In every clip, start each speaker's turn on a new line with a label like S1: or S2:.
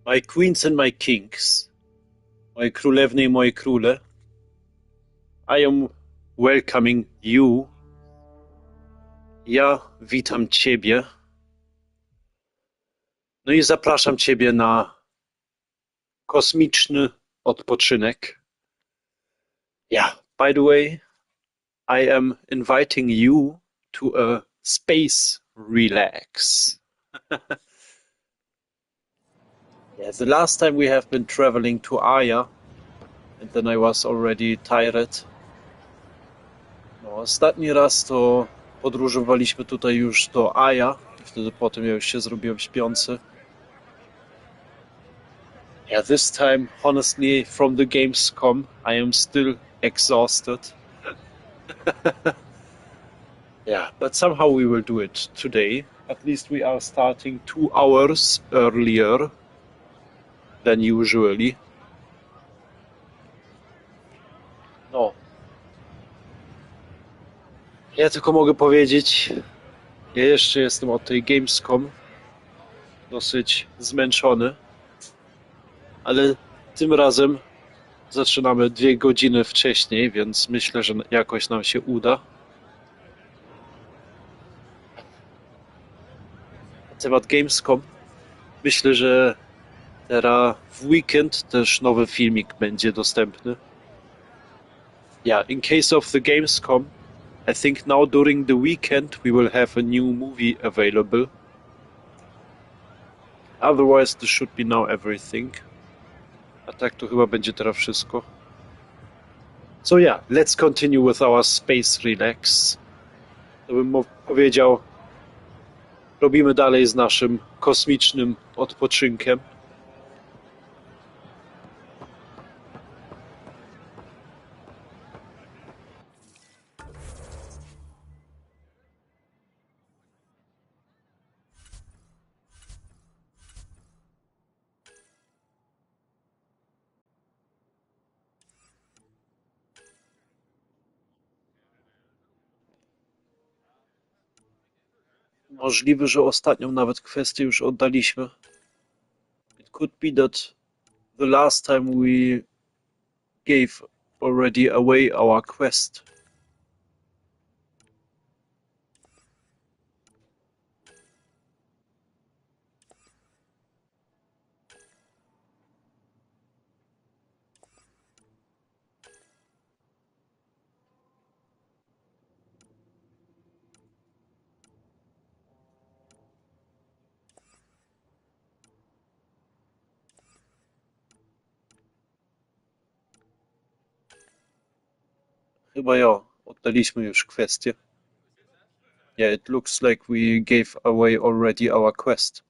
S1: My queens and my kings, moje królewny i moje króle, I am welcoming you. Ja witam ciebie. No i zapraszam ciebie na kosmiczny odpoczynek. Yeah, by the way, I am inviting you to a space relax. Yeah, the last time we have been traveling to Aya, and then I was already tired. No, ostatni raz to podróżowaliśmy tutaj już do Aya, i wtedy potem ja już się zrobiłem śpiący. Yeah, this time, honestly, from the Gamescom, I am still exhausted. Yeah, but somehow we will do it today. At least we are starting 2 hours earlier than usually. No. Ja tylko mogę powiedzieć, ja jeszcze jestem od tej Gamescom dosyć zmęczony, ale tym razem zaczynamy 2 godziny wcześniej, więc myślę, że jakoś nam się uda. Na temat Gamescom myślę, że teraz w weekend też nowy filmik będzie dostępny. Yeah, in case of the Gamescom, I think now during the weekend we will have a new movie available. Otherwise this should be now everything. A tak to chyba będzie teraz wszystko. So yeah, let's continue with our space relax. To bym powiedział, robimy dalej z naszym kosmicznym odpoczynkiem. Możliwe, że ostatnią nawet kwestię już oddaliśmy. It could be that the last time we gave already away our quest. Chyba ja, oddaliśmy już kwestię. Yeah, it looks like we gave away already our quest.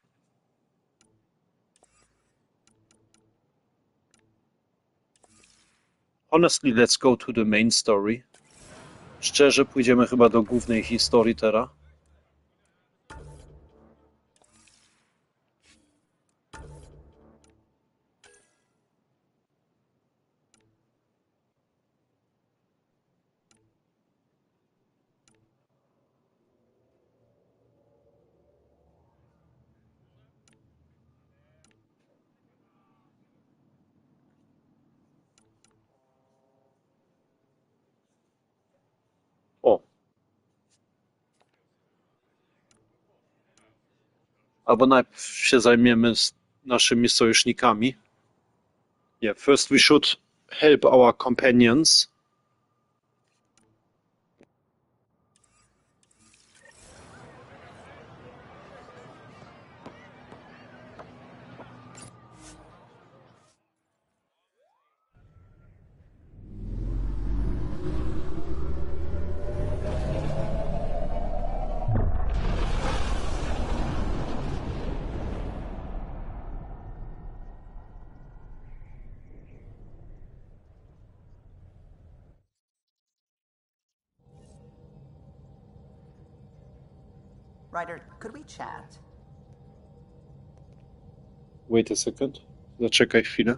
S1: Honestly, let's go to the main story. Szczerze, pójdziemy chyba do głównej historii teraz. O. Albo najpierw się zajmiemy z naszymi sojusznikami. Yeah, first we should help our companions.
S2: Ryder, could we chat?
S1: Wait a second. Zaczekaj chwilę.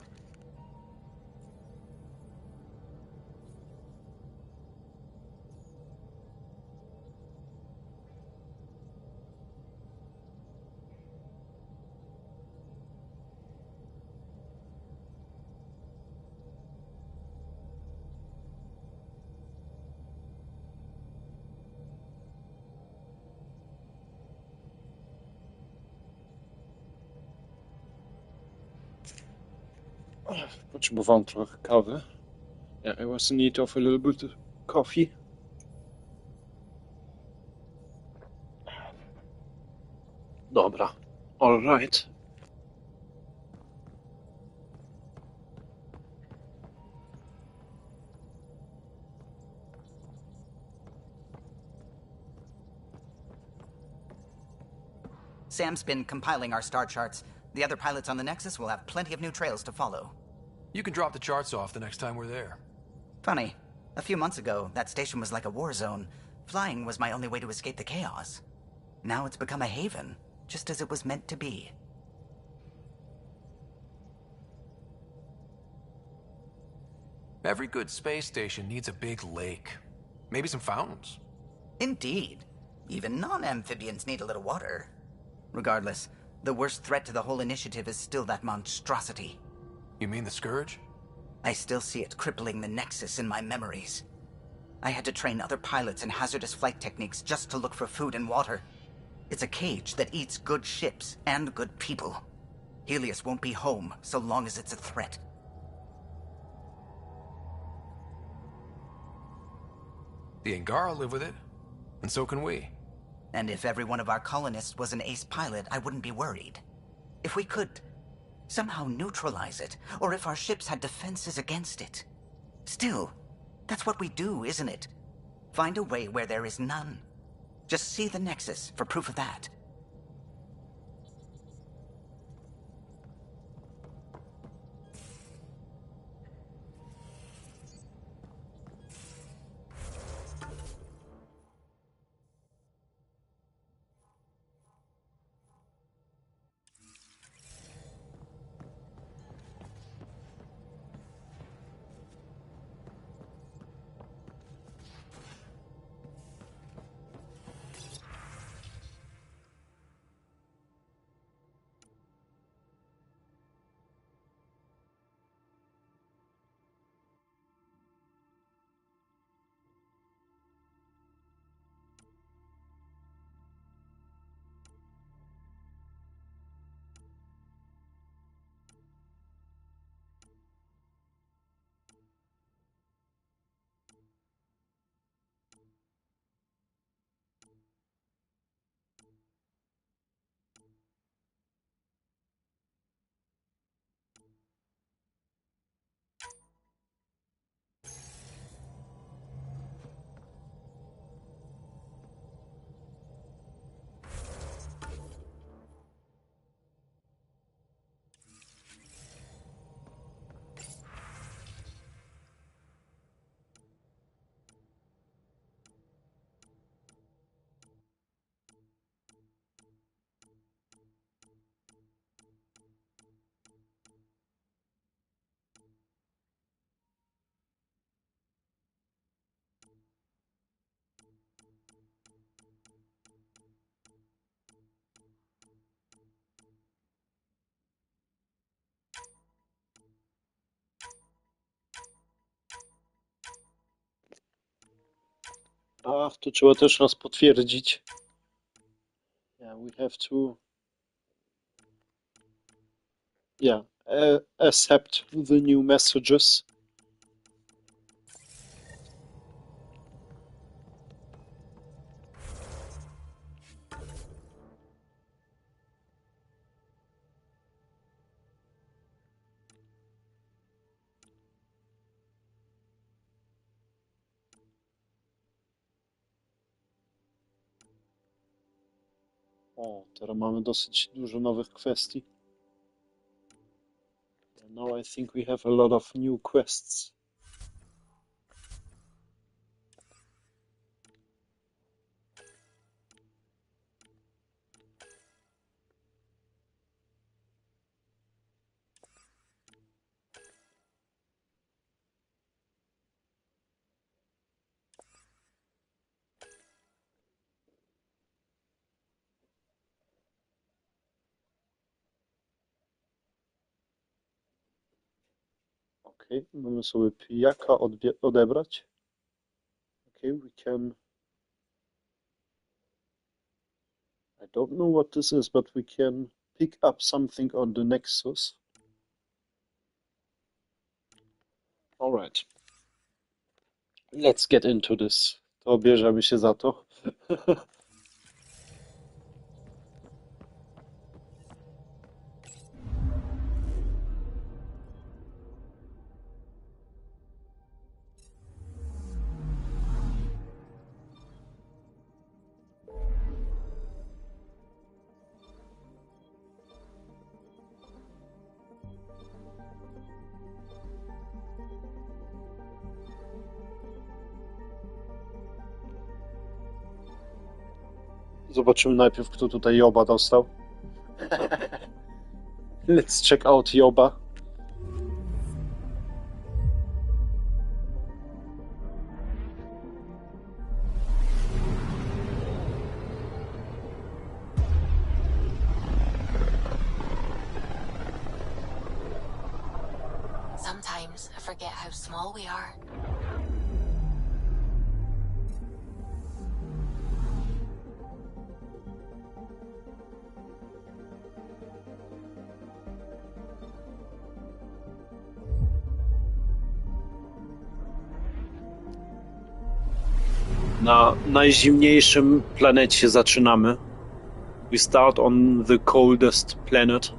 S1: Potrzebowałem trochę kawy. Yeah, I was in need of a little bit of coffee. Dobra, all right.
S2: Sam's been compiling our star charts. The other pilots on the Nexus will have plenty of new trails to follow.
S3: You can drop the charts off the next time we're there.
S2: Funny, a few months ago, that station was like a war zone. Flying was my only way to escape the chaos. Now it's become a haven, just as it was meant to be.
S3: Every good space station needs a big lake. Maybe some fountains.
S2: Indeed. Even non-amphibians need a little water. Regardless, the worst threat to the whole initiative is still that monstrosity.
S3: You mean the Scourge?
S2: I still see it crippling the Nexus in my memories. I had to train other pilots in hazardous flight techniques just to look for food and water. It's a cage that eats good ships and good people. Helios won't be home so long as it's a threat.
S3: The Angara live with it, and so can we.
S2: And if every one of our colonists was an ace pilot, I wouldn't be worried. If we could somehow neutralize it, or if our ships had defenses against it. Still, that's what we do, isn't it? Find a way where there is none. Just see the Nexus for proof of that.
S1: Ach, to trzeba też raz potwierdzić. Yeah, we have to... Yeah, accept the new messages. O, teraz mamy dosyć dużo nowych kwestii. Now I think we have a lot of new quests. Okay, mamy sobie pijaka odebrać. Okay, we can... I don't know what this is, but we can pick up something on the Nexus. Alright. Let's get into this. To bierzemy się za to. Zobaczymy najpierw, kto tutaj Joba dostał. Let's check out Joba.
S4: Sometimes I forget how small we are.
S1: Na najzimniejszym planecie zaczynamy. We start on the coldest planet.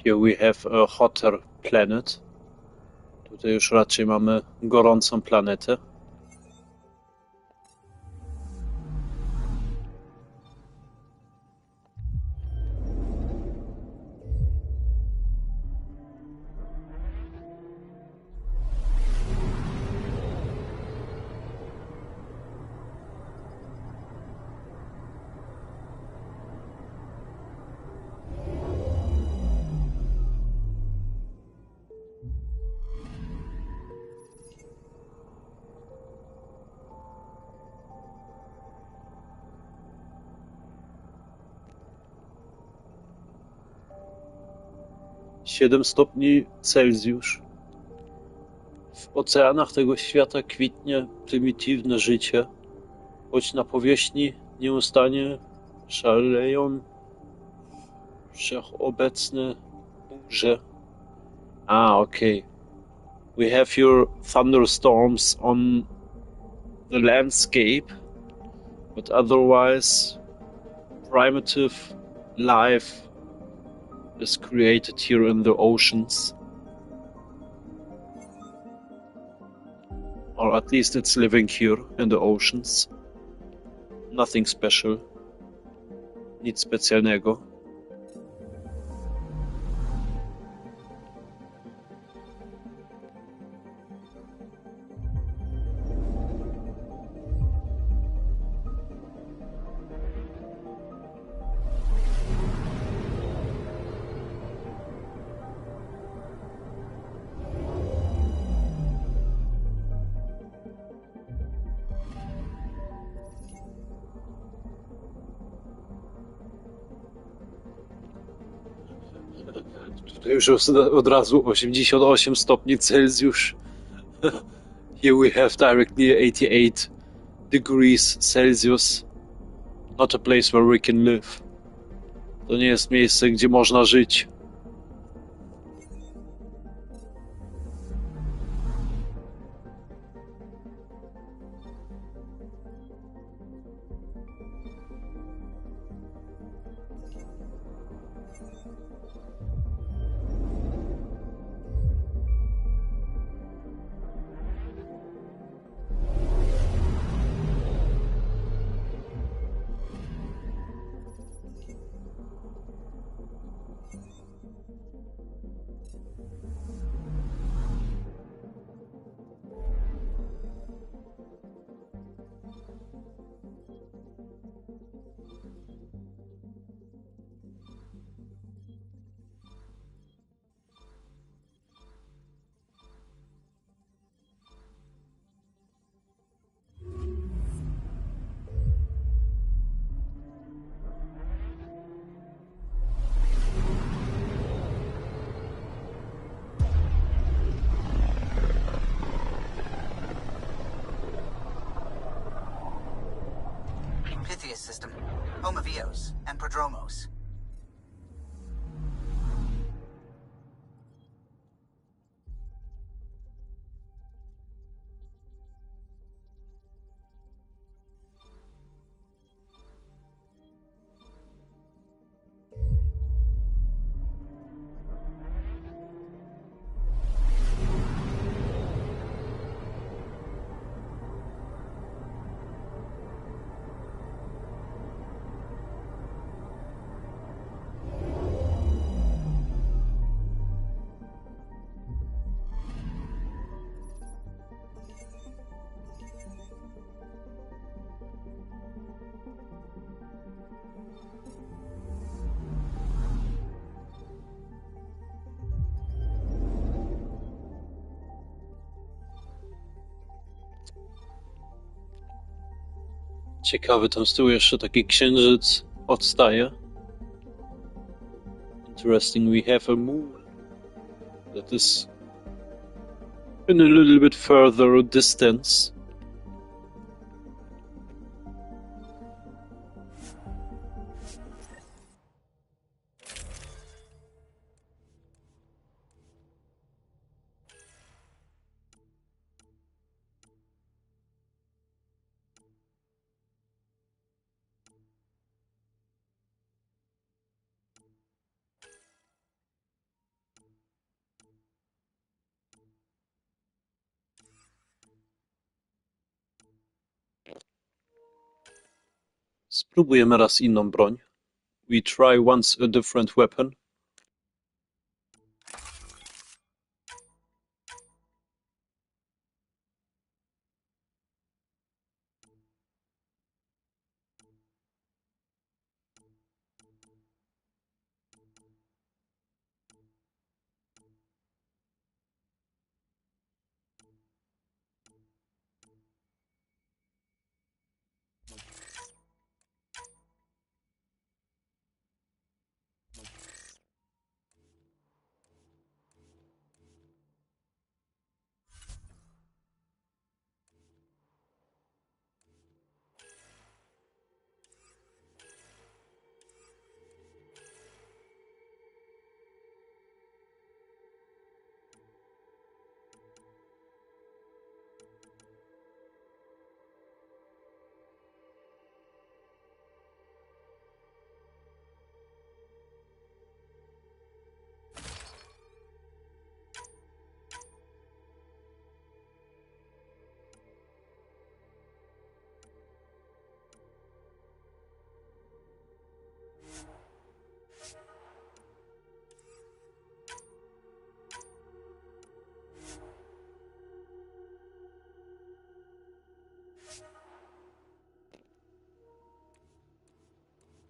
S1: Here we have a hotter planet. Tutaj już raczej mamy gorącą planetę. Siedem stopni Celsjusz. W oceanach tego świata kwitnie prymitywne życie, choć na powierzchni nieustannie szaleją wszechobecne burze. Okay. We have your thunderstorms on the landscape, but otherwise primitive life is created here in the oceans. Or at least it's living here in the oceans. Nothing special. Nic specjalnego. Tutaj już od razu 88 stopni Celsjusz. Here we have directly 88 degrees Celsius. Not a place where we can live. To nie jest miejsce, gdzie można żyć.
S2: home of Eos and Prodromos.
S1: Ciekawy, tam z tyłu jeszcze taki księżyc odstaje. Interesting, we have a moon that is in a little bit further distance. Spróbujemy raz inną broń. We try once a different weapon.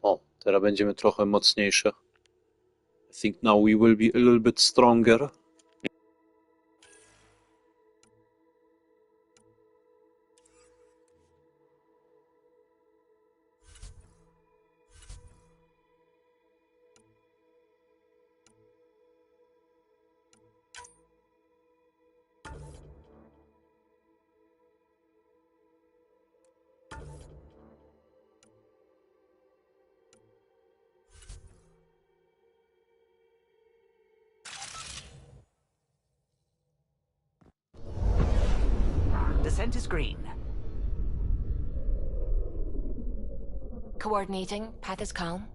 S1: O, teraz będziemy trochę mocniejsze. I think now we will be a little bit stronger.
S2: Descent is green.
S4: Coordinating. Path is calm.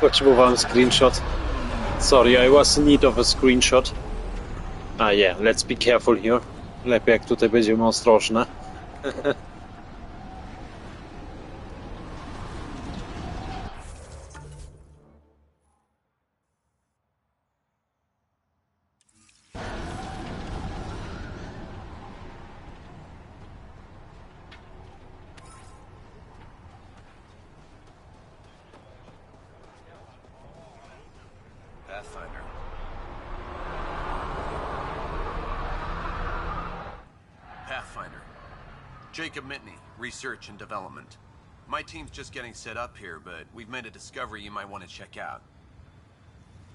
S1: Potrzebowałem screenshot. Sorry, I was in need of a screenshot. Ah yeah, let's be careful here. Lepiej jak tutaj będziemy ostrożne.
S3: Pathfinder. Pathfinder. Jacob Mitney, Research and Development. My team's just getting set up here, but we've made a discovery you might want to check out.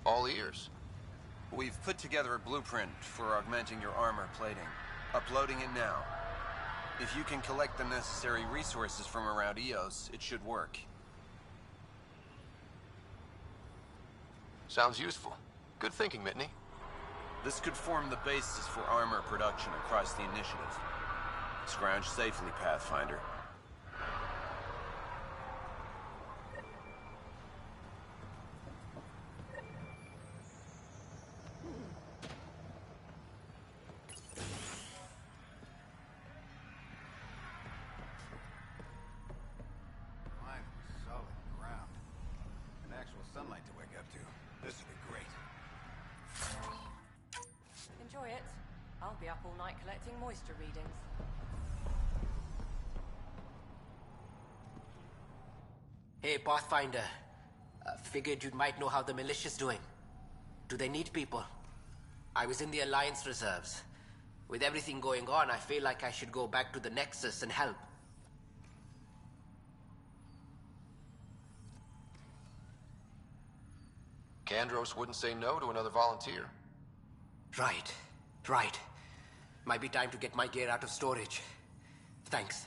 S5: All ears.
S3: We've put together a blueprint for augmenting your armor plating. Uploading it now. If you can collect the necessary resources from around EOS, it should work.
S5: Sounds useful. Good thinking, Mitney.
S3: This could form the basis for armor production across the initiative. Scrounge safely, Pathfinder.
S6: Solid ground. And actual sunlight to wake up to. This would be great.
S7: Enjoy it. I'll be up all night collecting moisture readings.
S8: Hey, Pathfinder. Figured you might know how the militia's doing. Do they need people? I was in the Alliance reserves. With everything going on, I feel like I should go back to the Nexus and help.
S5: Kandros wouldn't say no to another volunteer.
S8: Right. Might be time to get my gear out of storage. Thanks.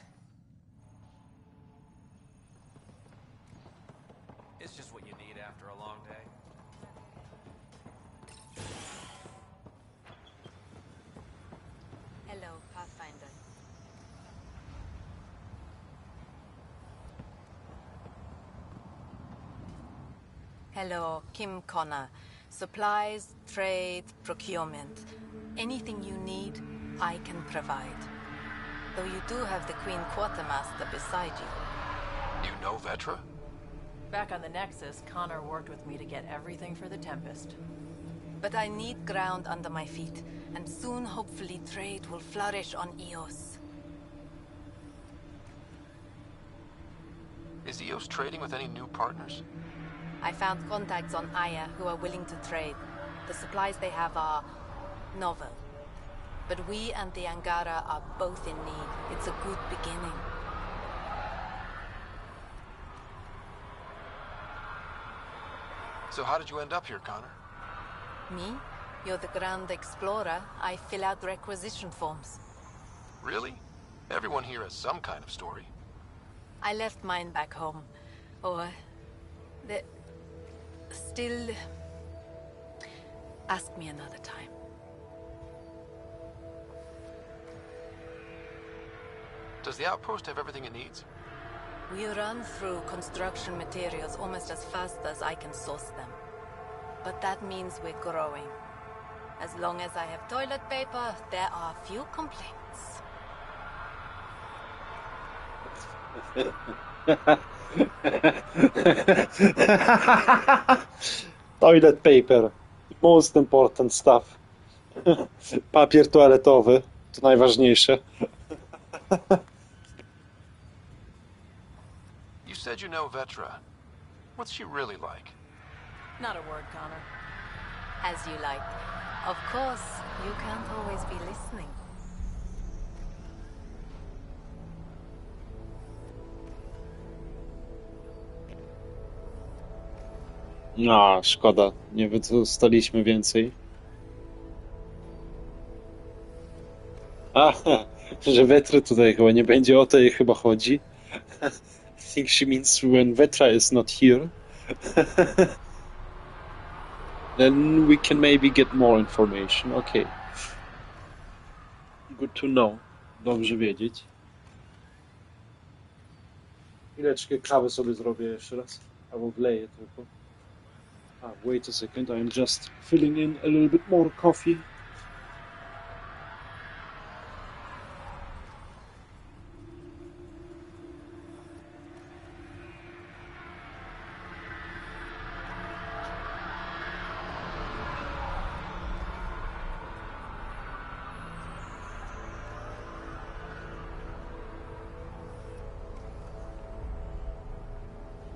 S3: It's just what you need after a long day.
S7: Hello, Pathfinder. Hello, Kim Connor. Supplies, trade, procurement. Anything you need, I can provide. Though you do have the Queen Quartermaster beside you.
S5: You know Vetra?
S7: Back on the Nexus, Connor worked with me to get everything for the Tempest.
S9: But I need ground under my feet, and soon hopefully trade will flourish on Eos.
S5: Is EOS trading with any new partners?
S9: I found contacts on Aya who are willing to trade. The supplies they have are novel. But we and the Angara are both in need. It's a good beginning.
S5: So how did you end up here, Connor?
S9: Me? You're the Grand Explorer. I fill out requisition forms.
S5: Really? Everyone here has some kind of story.
S9: I left mine back home. Or... Still... Ask me another time.
S5: Does the outpost have everything it needs?
S9: We run through construction materials almost as fast as I can source them. But that means we're growing. As long as I have toilet paper, there are few complaints.
S1: Toilet paper. Most important stuff. Papier toaletowy. To najważniejsze.
S5: You said you know Vetra. What's she really like?
S7: Not a word, Connor.
S9: As you like. Of course, you can't always be listening.
S1: No, szkoda. Nie dostaliśmy więcej. Aha, że Vetry tutaj chyba nie będzie, o to jej chyba chodzi. I think she means when Vetra is not here. Then we can maybe get more information. Okay. Good to know. Dobrze wiedzieć. Chwileczkę kawy sobie zrobię jeszcze raz. Albo wleję tylko. Wait a second, I'm just filling in a little bit more coffee.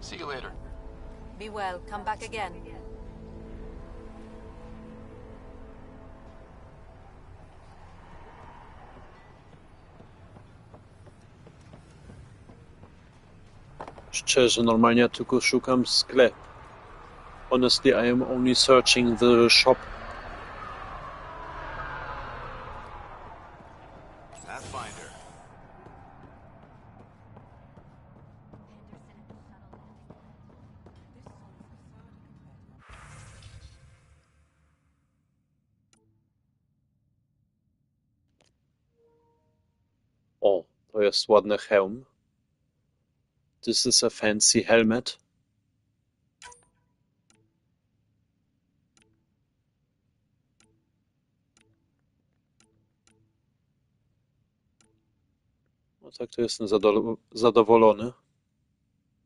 S5: See you later.
S7: Be well. Come back again.
S1: Szczerze, normalnie ja tylko szukam sklep. Honestly, I am only searching the shop.
S6: Pathfinder.
S1: O, to jest ładny hełm. This is a fancy helmet. No tak, to jestem zadowolony.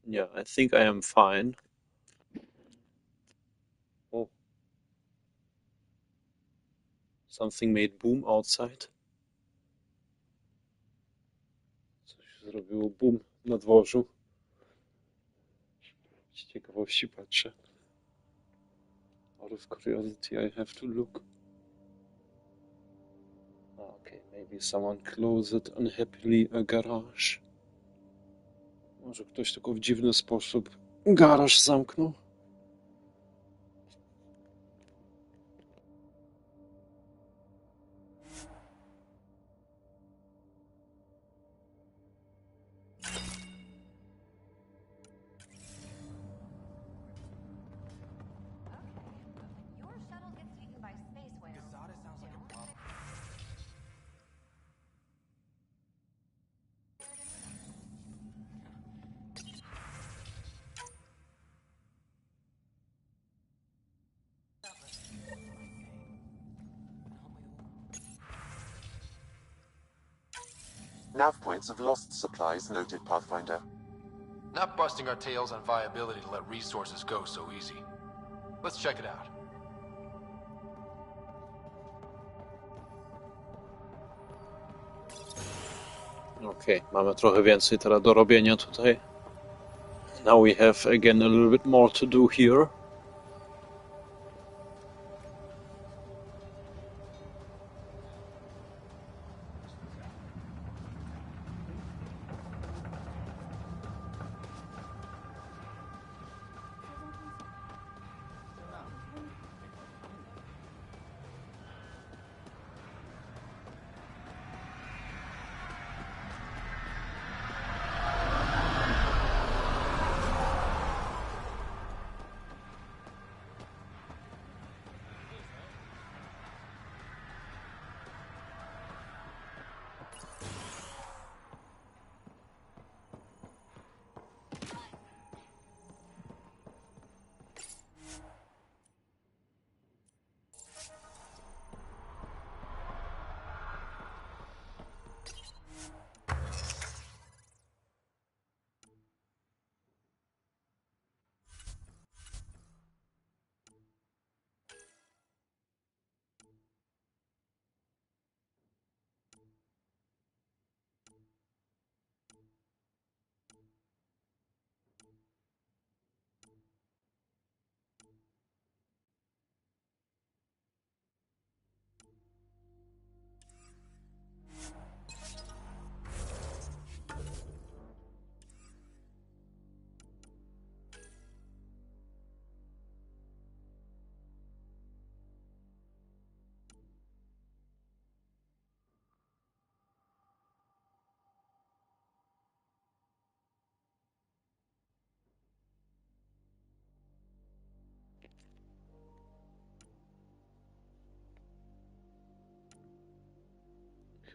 S1: Yeah, I think I am fine. Oh. Something made boom outside. Coś zrobiło boom na dworzu. Z ciekawości patrzę. Out of curiosity, I have to look. Okay, maybe someone closed unhappily a garage. Może ktoś tylko w dziwny sposób garaż zamknął?
S10: Nav points of lost supplies noted, Pathfinder.
S5: Not busting our tails on viability to let resources go so easy. Let's check it out.
S1: Okej, mamy trochę więcej teraz do robienia tutaj. Now we have again a little bit more to do here.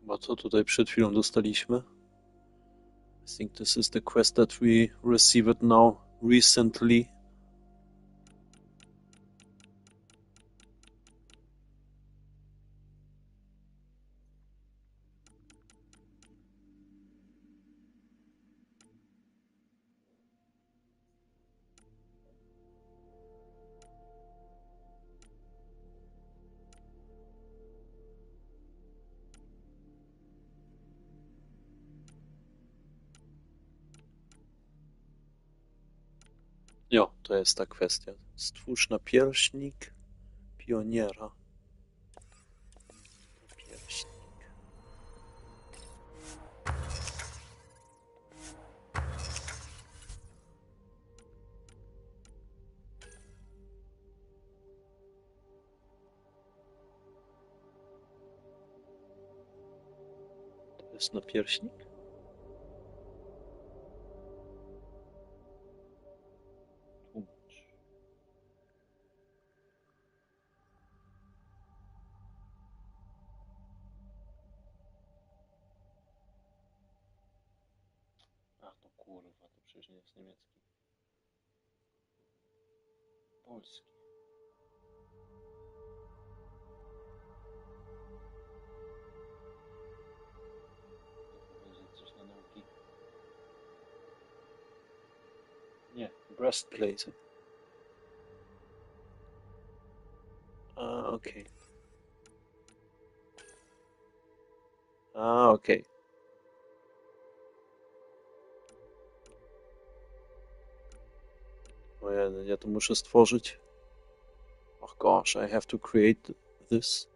S1: Chyba co tutaj przed chwilą dostaliśmy. I think this is the quest that we received now recently. Jo, to jest ta kwestia. Stwórz napierśnik pioniera. Napierśnik. To jest napierśnik? Tłumacz. A to kurwa, to przecież nie jest niemiecki. Polski. To powiedzieć coś na nauki. Nie, breastplate. A, okej. A, okej. O ja to muszę stworzyć. Oh gosh, I have to create this.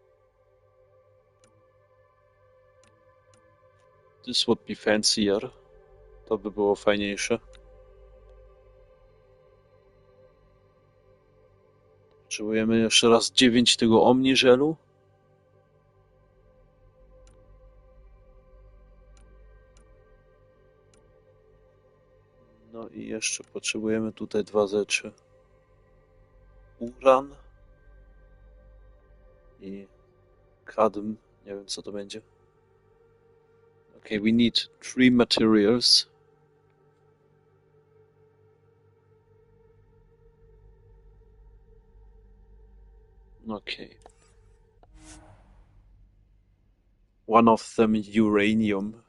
S1: This would be fancier. To by było fajniejsze. Potrzebujemy jeszcze raz 9 tego omniżelu. No i jeszcze potrzebujemy tutaj 2 rzeczy. Uran i kadm. Nie wiem co to będzie. Okay, we need 3 materials. Okay. One of them uranium.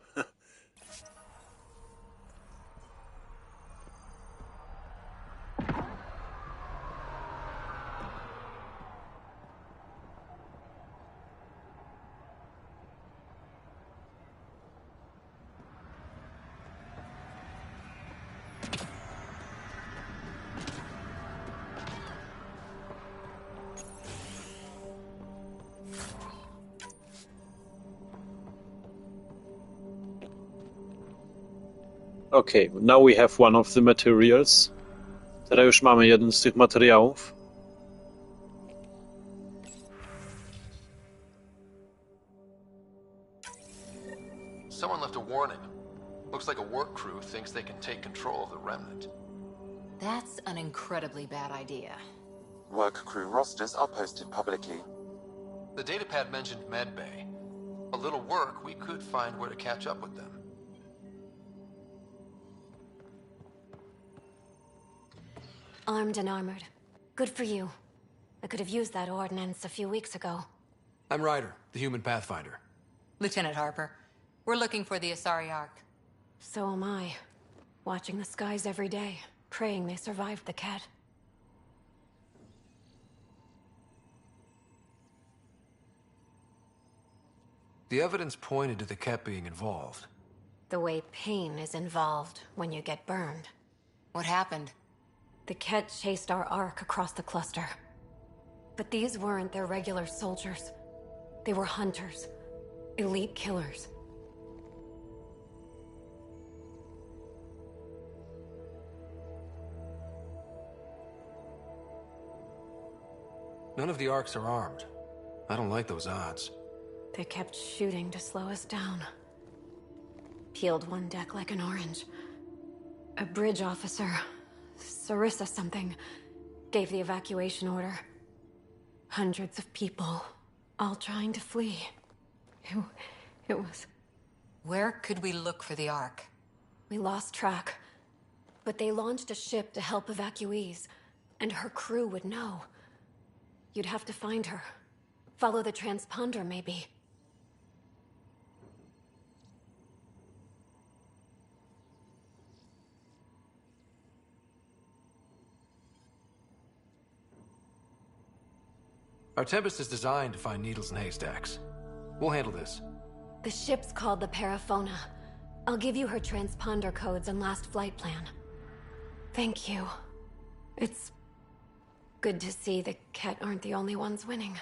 S1: Okay, now we have one of the materials. Teraz już mamy jeden z tych materiałów.
S5: Someone left a warning. Looks like a work crew thinks they can take control of the remnant.
S11: That's an incredibly bad idea.
S10: Work crew rosters are posted publicly.
S5: The datapad mentioned medbay. A little work, we could find where to catch up with them.
S12: Armed and armored. Good for you. I could have used that ordnance a few weeks ago.
S13: I'm Ryder, the human pathfinder.
S11: Lieutenant Harper, we're looking for the Asari Ark.
S12: So am I. Watching the skies every day, praying they survived the cat.
S13: The evidence pointed to the cat being involved.
S12: The way pain is involved when you get burned.
S11: What happened?
S12: The cat chased our Ark across the cluster. But these weren't their regular soldiers. They were hunters. Elite killers.
S13: None of the Arks are armed. I don't like those odds.
S12: They kept shooting to slow us down. Peeled one deck like an orange. A bridge officer, Sarissa something, gave the evacuation order. Hundreds of people, all trying to flee. It was...
S11: Where could we look for the Ark?
S12: We lost track. But they launched a ship to help evacuees, and her crew would know. You'd have to find her. Follow the transponder, maybe.
S13: Our Tempest is designed to find needles in haystacks. We'll handle this.
S12: The ship's called the Paraphona. I'll give you her transponder codes and last flight plan. Thank you. It's good to see the Ket aren't the only ones winning.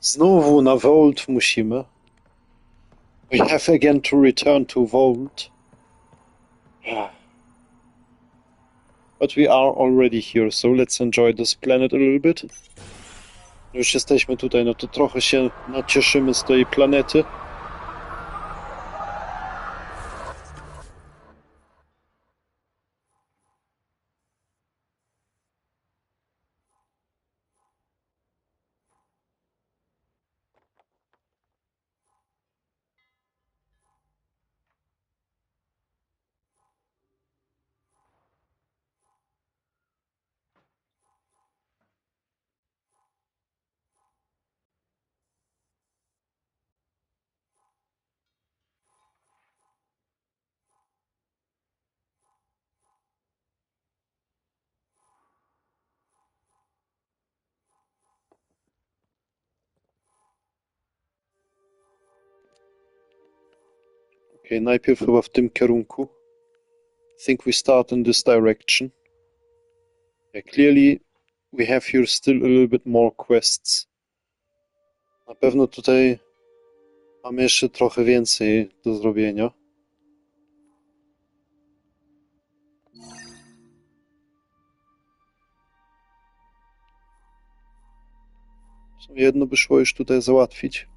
S1: Znowu na Vault musimy. We have again to return to Vault. But we are already here, so let's enjoy this planet a little bit. Już jesteśmy tutaj, no to trochę się nacieszymy z tej planety. Okay, najpierw chyba w tym kierunku. I think we start in this direction. Yeah, clearly we have here still a little bit more quests. Na pewno tutaj mamy jeszcze trochę więcej do zrobienia. Jedno by szło już tutaj załatwić.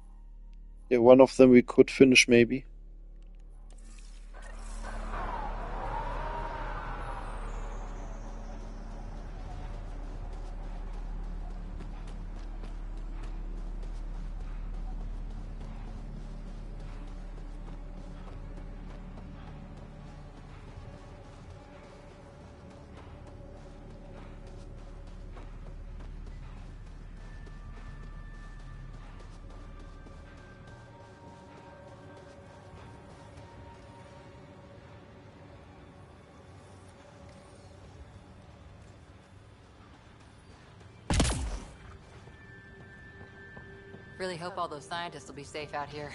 S1: Yeah, one of them we could finish maybe.
S11: Really hope all those scientists will be safe out here.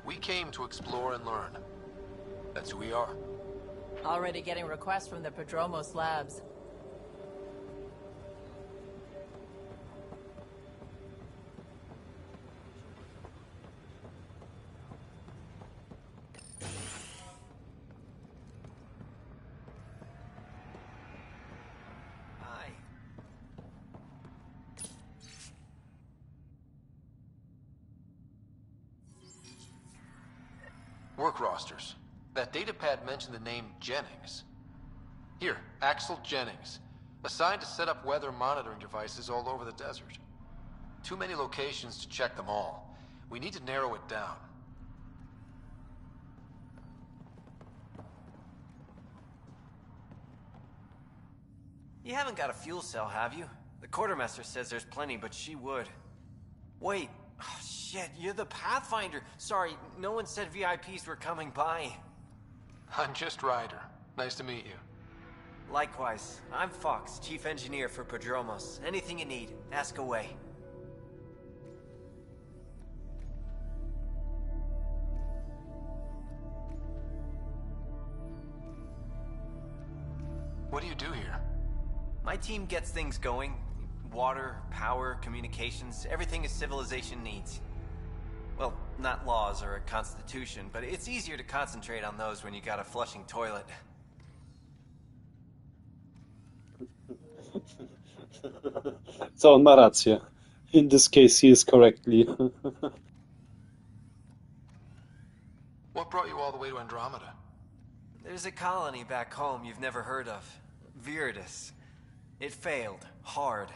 S5: We came to explore and learn. That's who we are.
S14: Already getting requests from the Prodromos labs.
S5: Work rosters. That datapad mentioned the name Jennings. Here, Axel Jennings. Assigned to set up weather monitoring devices all over the desert. Too many locations to check them all. We need to narrow it down.
S15: You haven't got a fuel cell, have you? The quartermaster says there's plenty, but she would. Wait. Oh, shit, you're the Pathfinder. Sorry, no one said VIPs were coming by.
S5: I'm just Ryder. Nice to meet you.
S15: Likewise. I'm Fox, Chief Engineer for Prodromos. Anything you need, ask away.
S5: What do you do here?
S15: My team gets things going. Water, power, communications, everything a civilization needs. Well, not laws or a constitution, but it's easier to concentrate on those when you got a flushing toilet.
S1: Co, on ma rację. In this case, he is correctly.
S5: What brought you all the way to Andromeda?
S15: There's a colony back home you've never heard of. Viridis. It failed. Hard.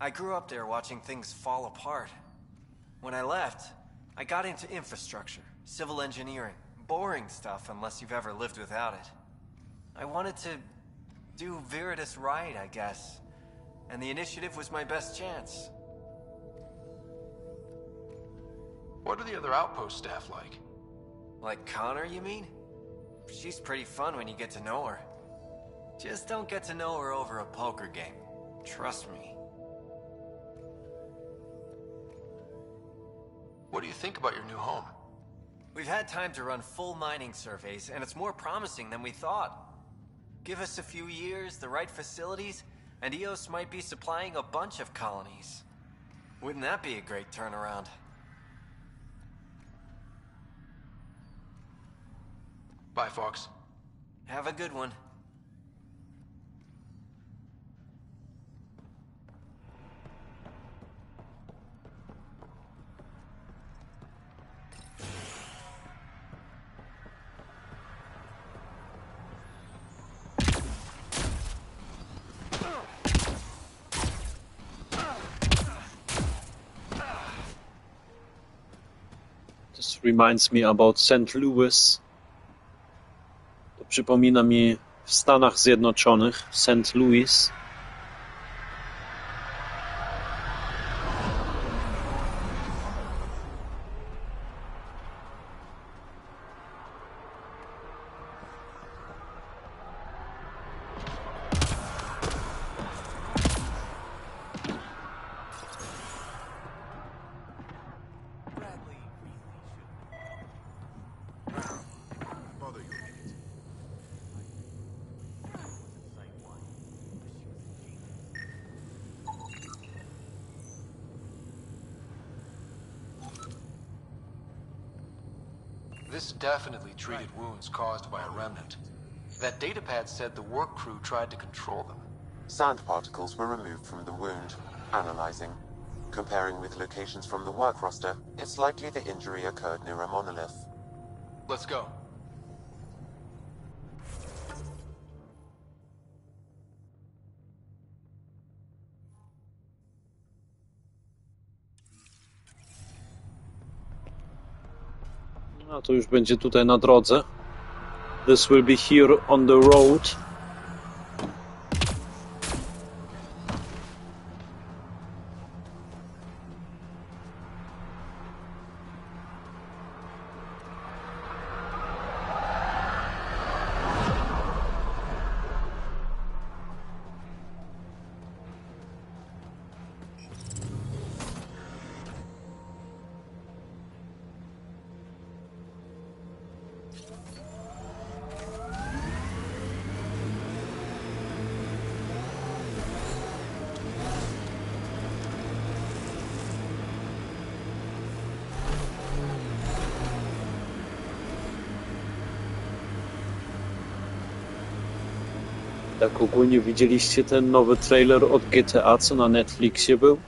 S15: I grew up there watching things fall apart. When I left, I got into infrastructure, civil engineering, boring stuff unless you've ever lived without it. I wanted to do Veritas right, I guess. And the initiative was my best chance.
S5: What are the other outpost staff like?
S15: Like Connor, you mean? She's pretty fun when you get to know her. Just don't get to know her over a poker game. Trust me.
S5: What do you think about your new home?
S15: We've had time to run full mining surveys, and it's more promising than we thought. Give us a few years, the right facilities, and Eos might be supplying a bunch of colonies. Wouldn't that be a great turnaround?
S5: Bye, Fox.
S15: Have a good one.
S1: This reminds me about St. Louis. To przypomina mi w Stanach Zjednoczonych St. Louis.
S5: This definitely treated wounds caused by a remnant. That datapad said the work crew tried to control them.
S10: Sand particles were removed from the wound. Analyzing. Comparing with locations from the work roster, it's likely the injury occurred near a monolith.
S5: Let's go.
S1: No to już będzie tutaj na drodze. This will be here on the road. Tak ogólnie widzieliście ten nowy trailer od GTA, co na Netflixie był?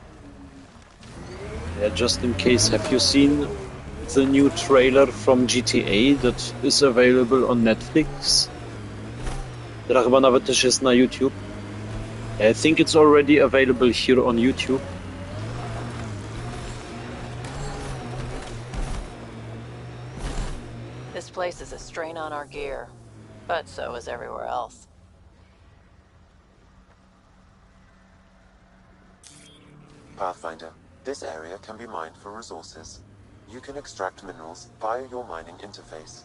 S1: Yeah, just in case, have you seen the new trailer from GTA that is available on Netflix? Która chyba nawet też jest na YouTube. I think it's already available here on YouTube.
S14: This place is a strain on our gear, but so is everywhere else.
S10: Pathfinder, this area can be mined for resources. You can extract minerals via your mining interface.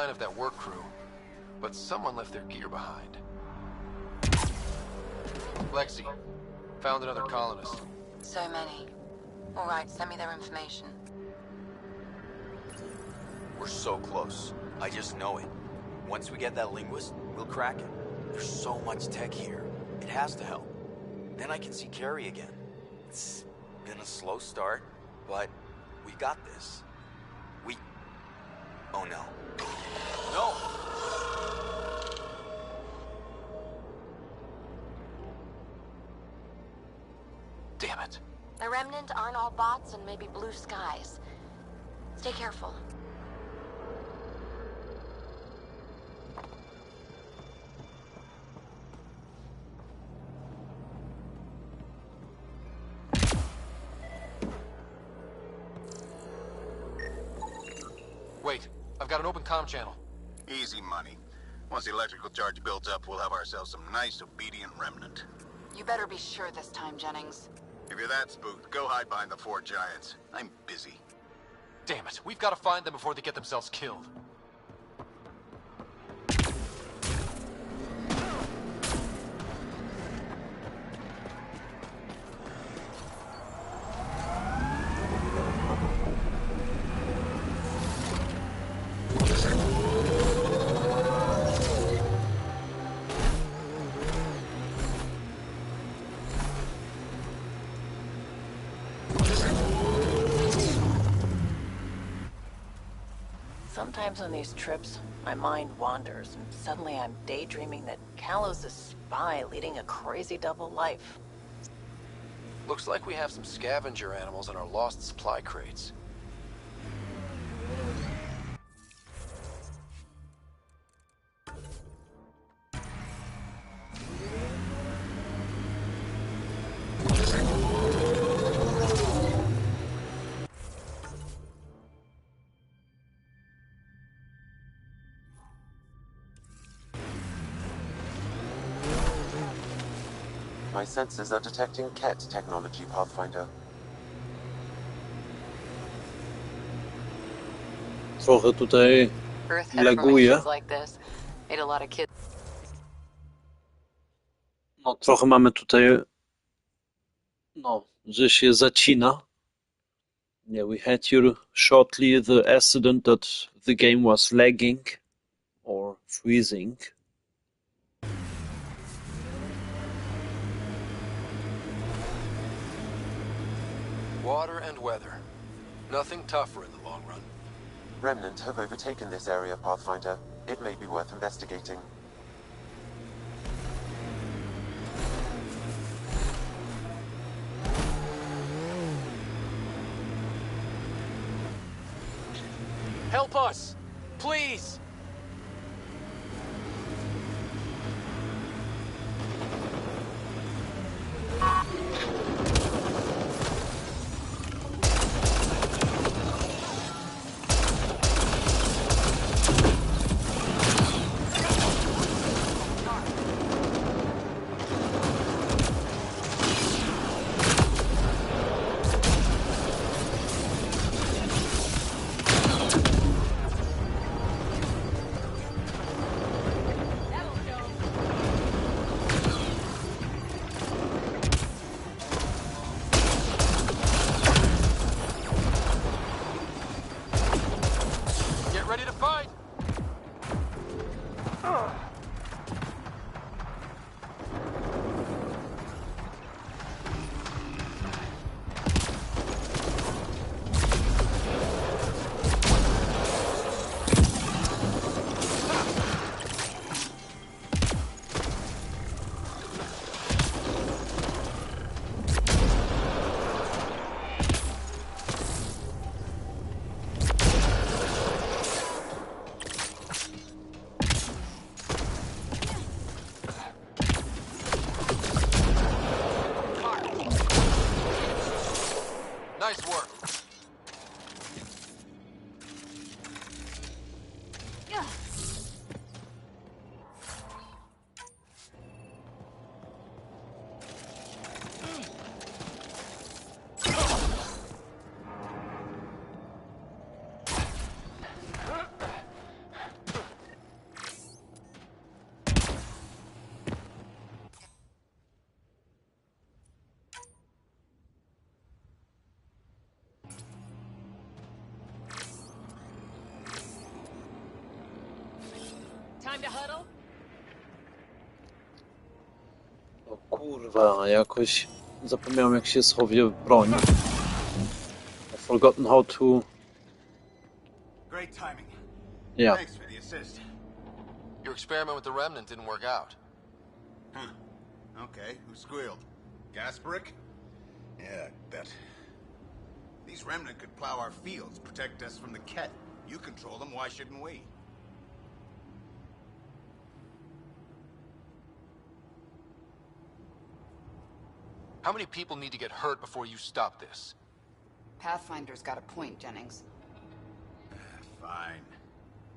S5: sign of that work crew, but someone left their gear behind. Lexi, found another colonist.
S4: So many. All right, send me their information.
S16: We're so close. I just know it. Once we get that linguist, we'll crack it. There's so much tech here. It has to help. Then I can see Carrie again. It's been a slow start, but we got this. Oh no. No!
S5: Damn it.
S4: The Remnant aren't all bots and maybe blue skies. Stay careful.
S5: Wait, I've got an open comm channel.
S6: Easy money. Once the electrical charge builds up, we'll have ourselves some nice, obedient remnant.
S4: You better be sure this time, Jennings.
S6: If you're that spooked, go hide behind the 4 giants. I'm busy.
S5: Damn it, we've got to find them before they get themselves killed.
S14: Sometimes on these trips, my mind wanders, and suddenly I'm daydreaming that Callow's a spy leading a crazy double life.
S5: Looks like we have some scavenger animals in our lost supply crates.
S10: My sensors are detecting Ket technology, Pathfinder.
S1: Trochę tutaj
S14: Earth had
S1: laguje.
S14: formations like this. Made a lot of kids.
S1: No, trochę mamy tutaj, no, że się zacina. Yeah, we had here shortly the accident that the game was lagging or freezing.
S5: Water and weather. Nothing tougher in the long run.
S10: Remnant have overtaken this area, Pathfinder. It may be worth investigating.
S5: Help us! Please! Nice work.
S1: O kurwa, jakoś zapomniałem jak się schowie broń. I've forgotten how to...
S6: Great timing.
S1: Yeah.
S6: Thanks for the assist.
S5: Your experiment with the remnant didn't work out.
S6: Huh. Okay, who squealed? Gasparic? Yeah, I bet. These remnant could plow our fields, protect us from the Ket. You control them, why shouldn't we?
S5: How many people need to get hurt before you stop this?
S17: Pathfinder's got a point, Jennings.
S6: Fine.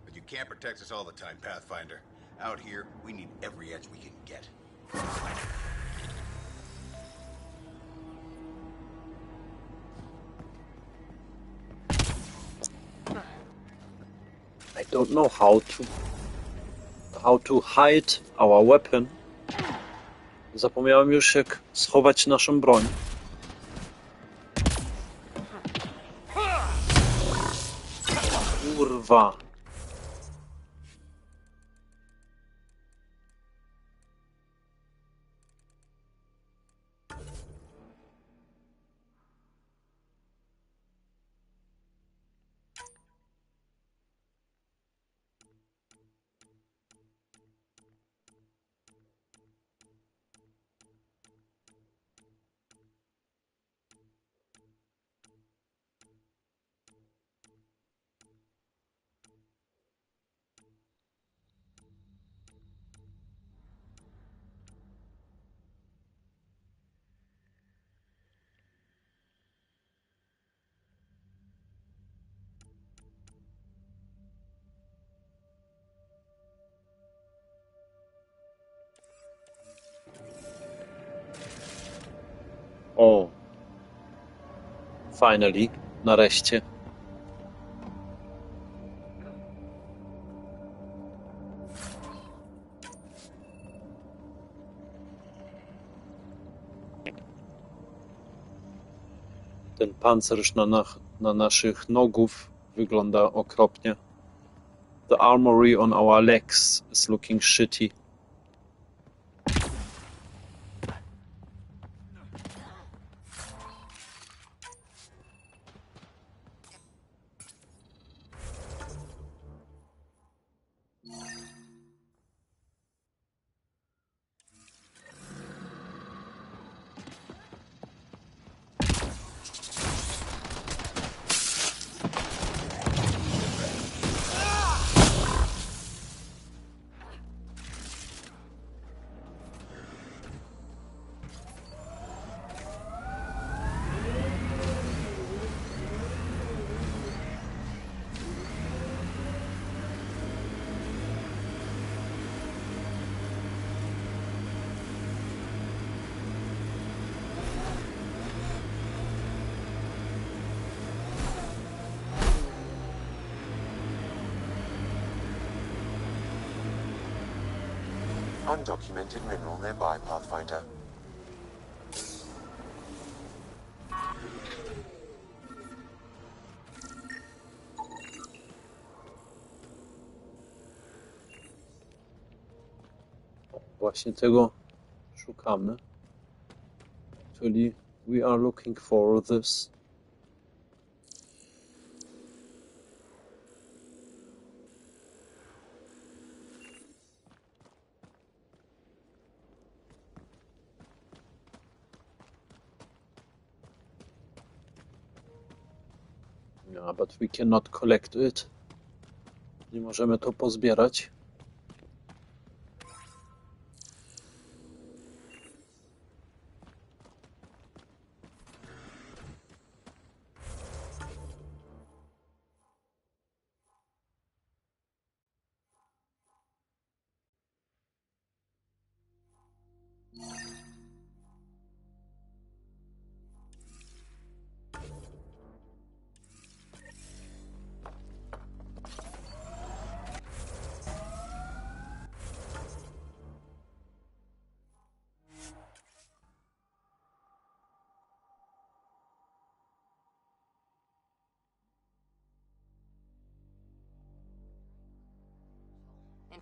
S6: But you can't protect us all the time, Pathfinder. Out here, we need every edge we can get.
S1: I don't know how to hide our weapon. Zapomniałem już jak schować naszą broń. Kurwa. O. Finally. Nareszcie. Ten pancerz na naszych nogów wygląda okropnie. The armory on our legs is looking shitty.
S10: Undocumented mineral nearby, Pathfinder.
S1: Właśnie tego szukamy. Actually, we are looking for this. Yeah, but we cannot collect it. Nie możemy to pozbierać.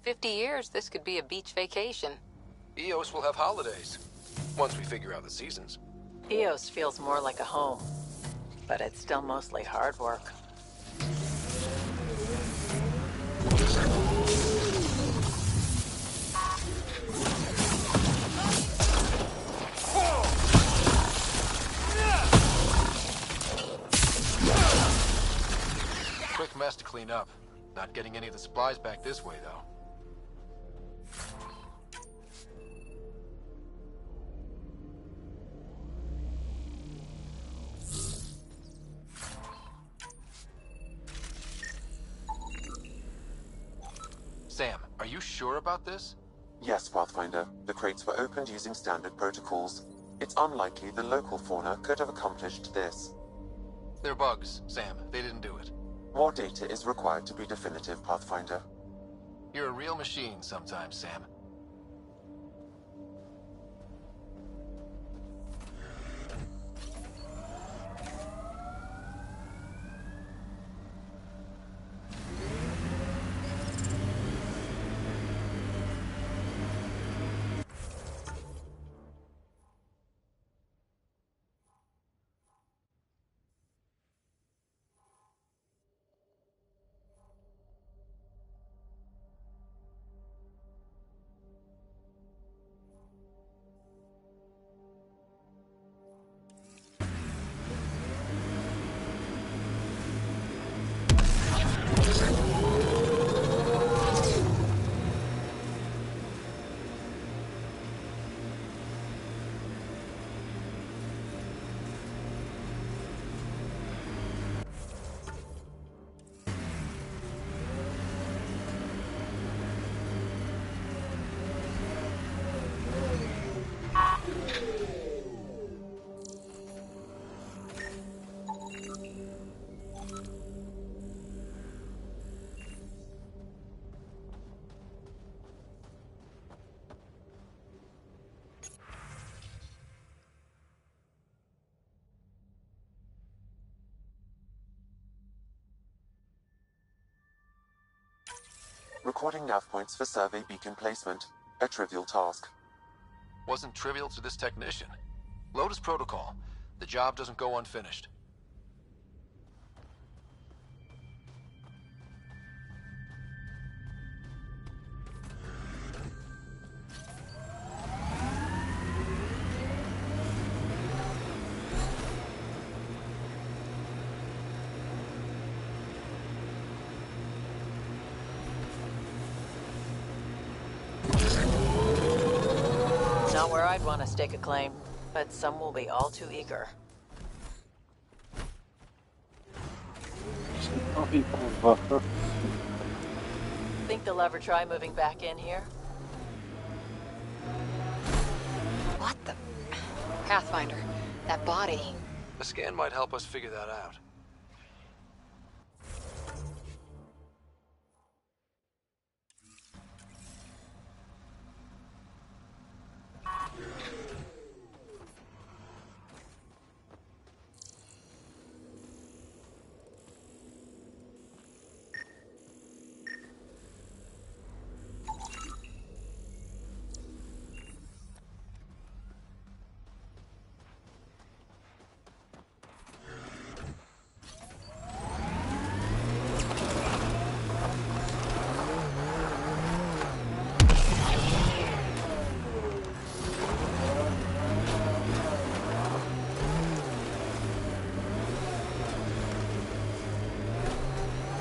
S11: 50 years, this could be a beach vacation.
S5: Eos will have holidays, once we figure out the seasons.
S14: Eos feels more like a home, but it's still mostly hard work.
S5: Quick mess to clean up. Not getting any of the supplies back this way, though. Sam, are you sure about this?
S10: Yes, Pathfinder. The crates were opened using standard protocols. It's unlikely the local fauna could have accomplished this.
S5: They're bugs, Sam. They didn't do it.
S10: More data is required to be definitive, Pathfinder.
S5: You're a real machine sometimes, Sam.
S10: Recording nav points for survey beacon placement. A trivial task.
S5: Wasn't trivial to this technician. Lotus protocol. The job doesn't go unfinished.
S14: Not where I'd want to stake a claim, but some will be all too eager. Think they'll ever try moving back in here?
S17: What the... Pathfinder, that body...
S5: A scan might help us figure that out.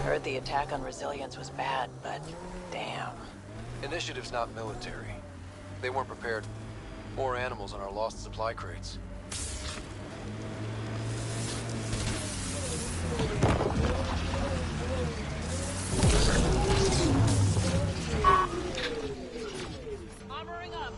S14: Heard the attack on Resilience was bad, but damn.
S5: Initiative's not military. They weren't prepared. More animals on our lost supply crates.
S14: Armoring up.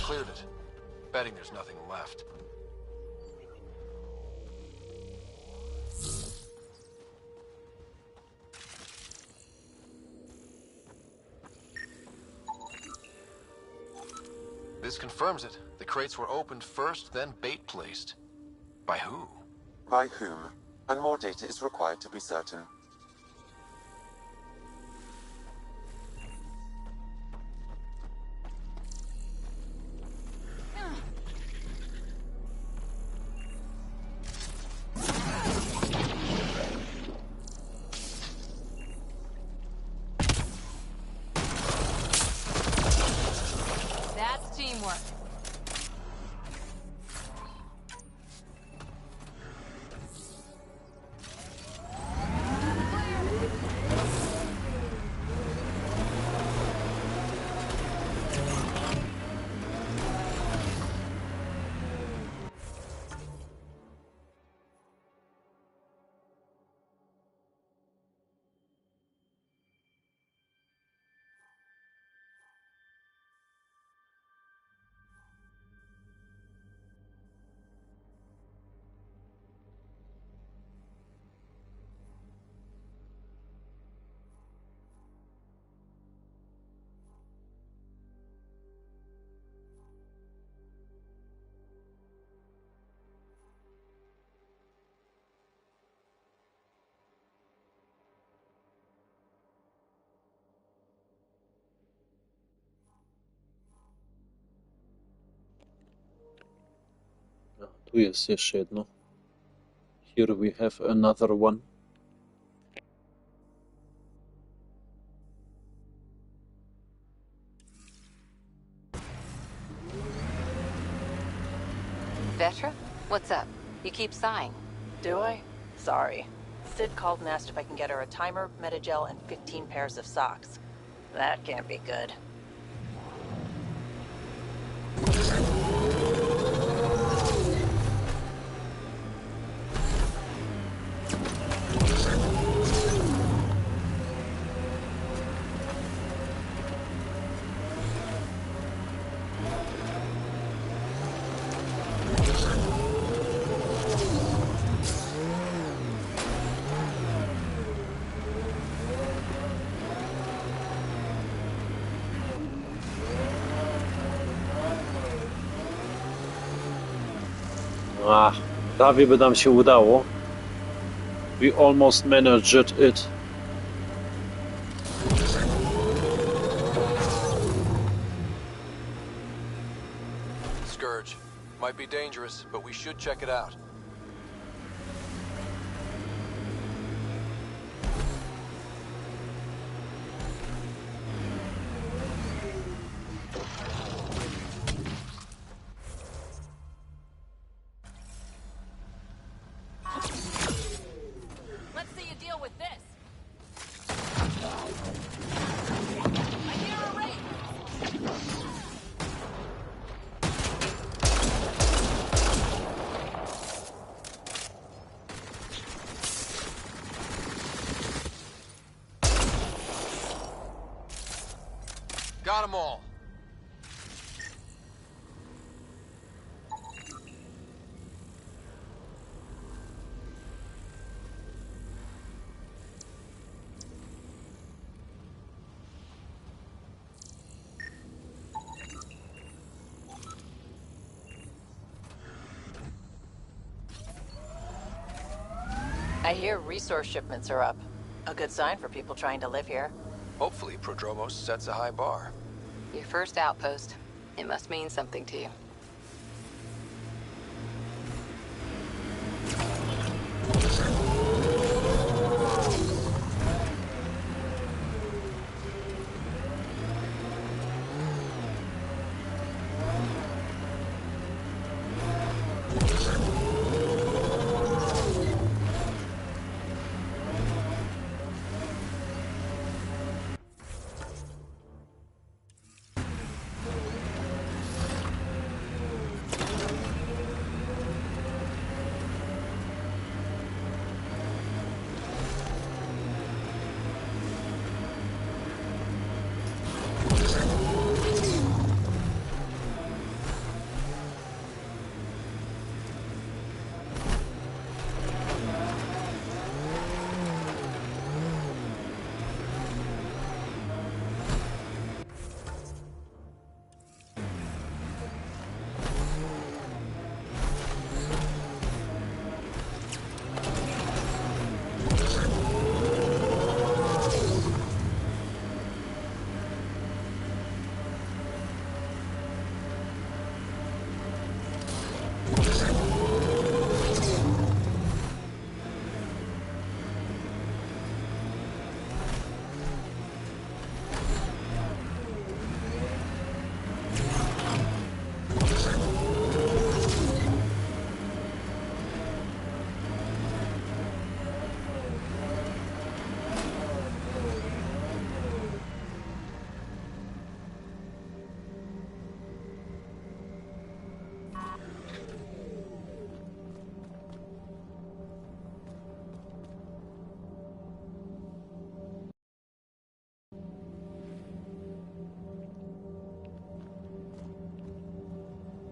S5: Cleared it. Betting there's nothing left. This confirms it. The crates were opened first, then bait placed. By who?
S10: By whom? And more data is required to be certain.
S11: That's teamwork.
S1: Tu jest jeszcze jedno. Here we have another one.
S17: Vetra? What's up? You keep sighing.
S14: Do I? Sorry. Sid called and asked if I can get her a timer, metagel, and 15 pairs of socks. That can't be good.
S1: Prawie by nam się udało. We almost managed it.
S5: Scourge. Might be dangerous, but we should check it out. Got them all.
S14: I hear resource shipments are up. A good sign for people trying to live here.
S5: Hopefully, Prodromos sets a high bar.
S17: Your first outpost. It must mean something to you.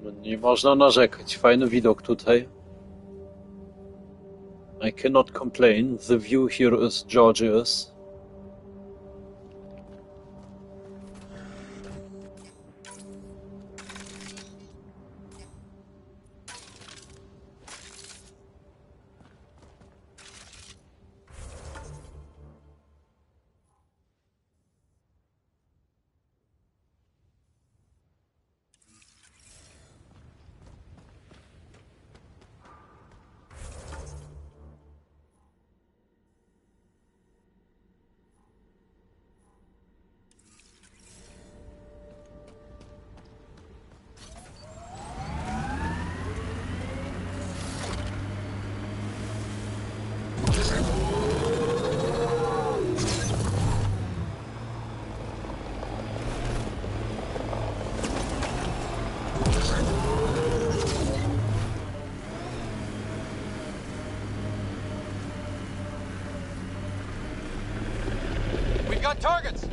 S1: No, nie można narzekać. Fajny widok tutaj. I cannot complain. The view here is gorgeous.
S5: Got targets!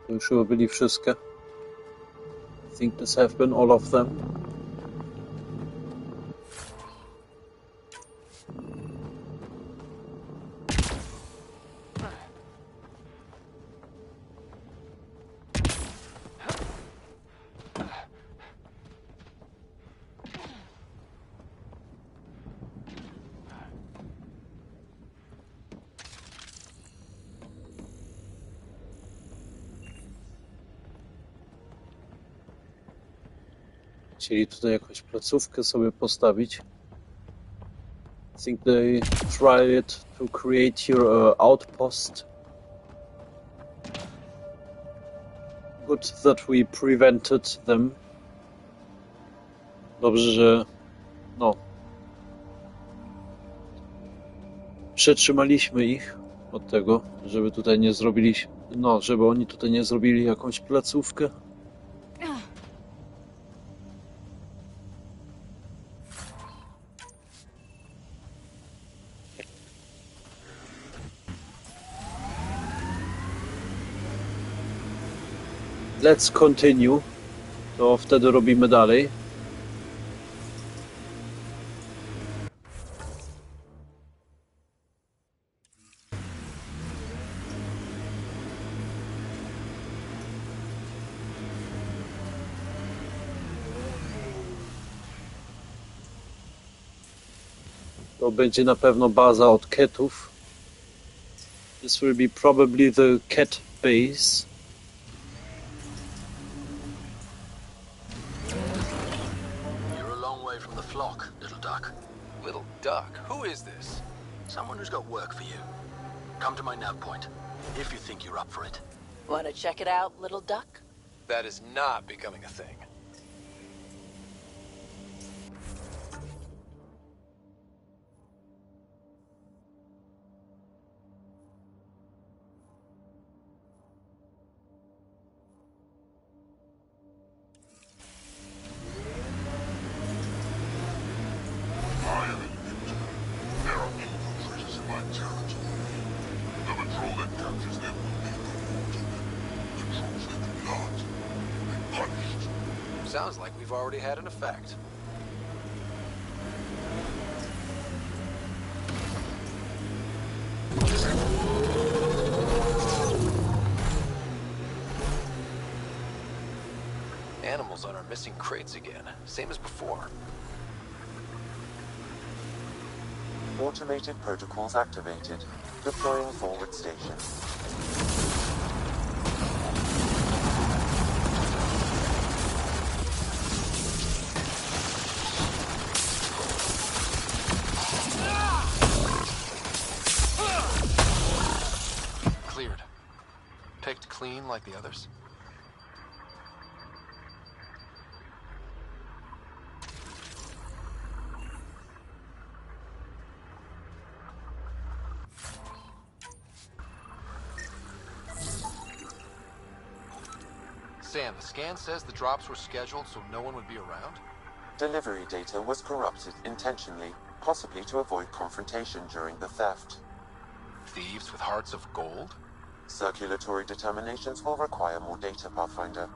S1: To już chyba byli wszystkie. I think this have been all of them. Chcieli tutaj jakąś placówkę sobie postawić. I think they tried to create here an outpost. Good that we prevented them. Dobrze, że przetrzymaliśmy ich od tego, żeby tutaj nie zrobili, żeby oni tutaj nie zrobili jakąś placówkę. Let's continue. To wtedy robimy dalej. To będzie na pewno baza od catów. This will be probably the cat base.
S18: Flock, little duck.
S5: Little duck? Who is this?
S18: Someone who's got work for you. Come to my nav point, if you think you're up for it.
S14: Want to check it out, little duck?
S5: That is not becoming a thing.
S18: The patrol that captures them will be rewarded. Control
S5: Sounds like we've already had an effect. Animals on our missing crates again, same as before.
S10: Automated protocols activated. Deploying forward station.
S5: Cleared. Picked clean like the others. Sam, the scan says the drops were scheduled so no one would be around?
S10: Delivery data was corrupted intentionally, possibly to avoid confrontation during the theft.
S5: Thieves with hearts of gold?
S10: Circulatory determinations will require more data, Pathfinder.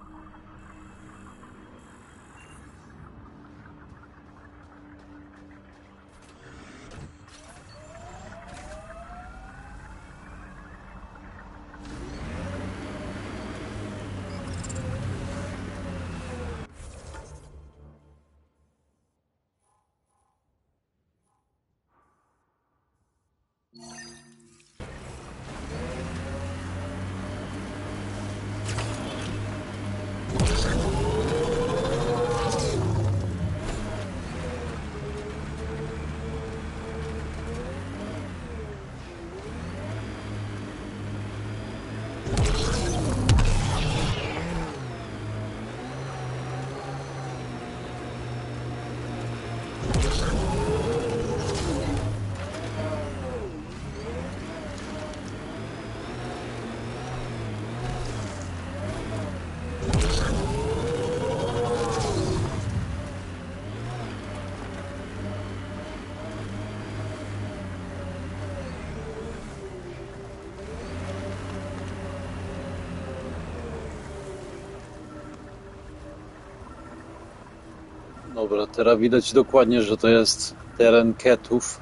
S1: Dobra, teraz widać dokładnie, że to jest teren ketów.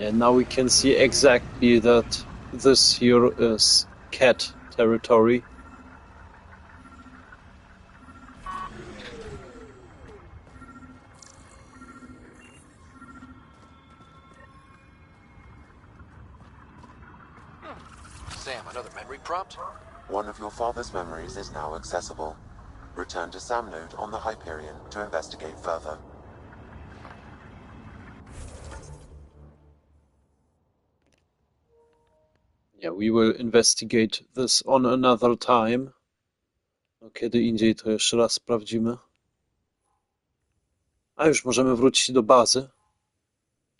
S1: And now we can see exactly that this here is cat territory.
S5: Sam, another memory prompt?
S10: One of your father's memories is now accessible. Return to Sam node on the Hyperion to investigate further.
S1: Yeah, we will investigate this on another time. No, kiedy indziej to jeszcze raz sprawdzimy. A już możemy wrócić do bazy.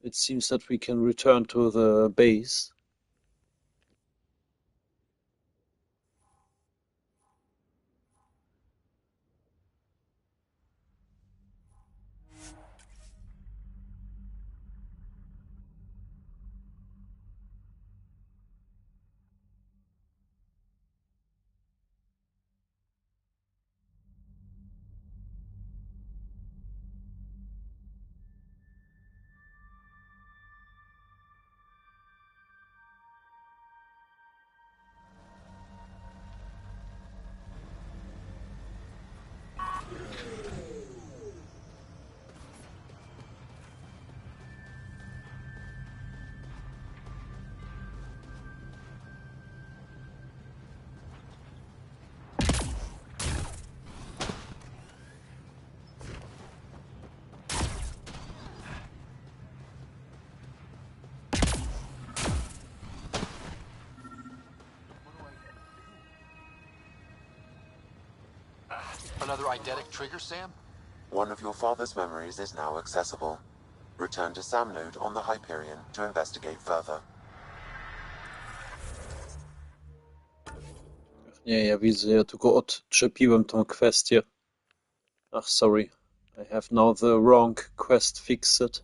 S1: It seems that we can return to the base.
S5: Another eidetic trigger, Sam?
S10: One of your father's memories is now accessible. Return to Sam node on the Hyperion to investigate further.
S1: Nie, ja widzę, ja tylko odczepiłem tą kwestię. Ach, sorry. I have now the wrong quest fixed.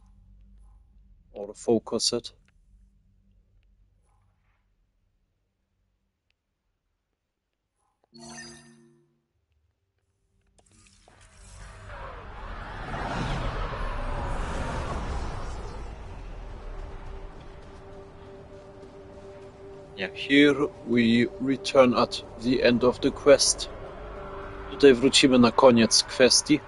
S1: Or focused. Yeah, here we return at the end of the quest. Tutaj wrócimy na koniec kwestii.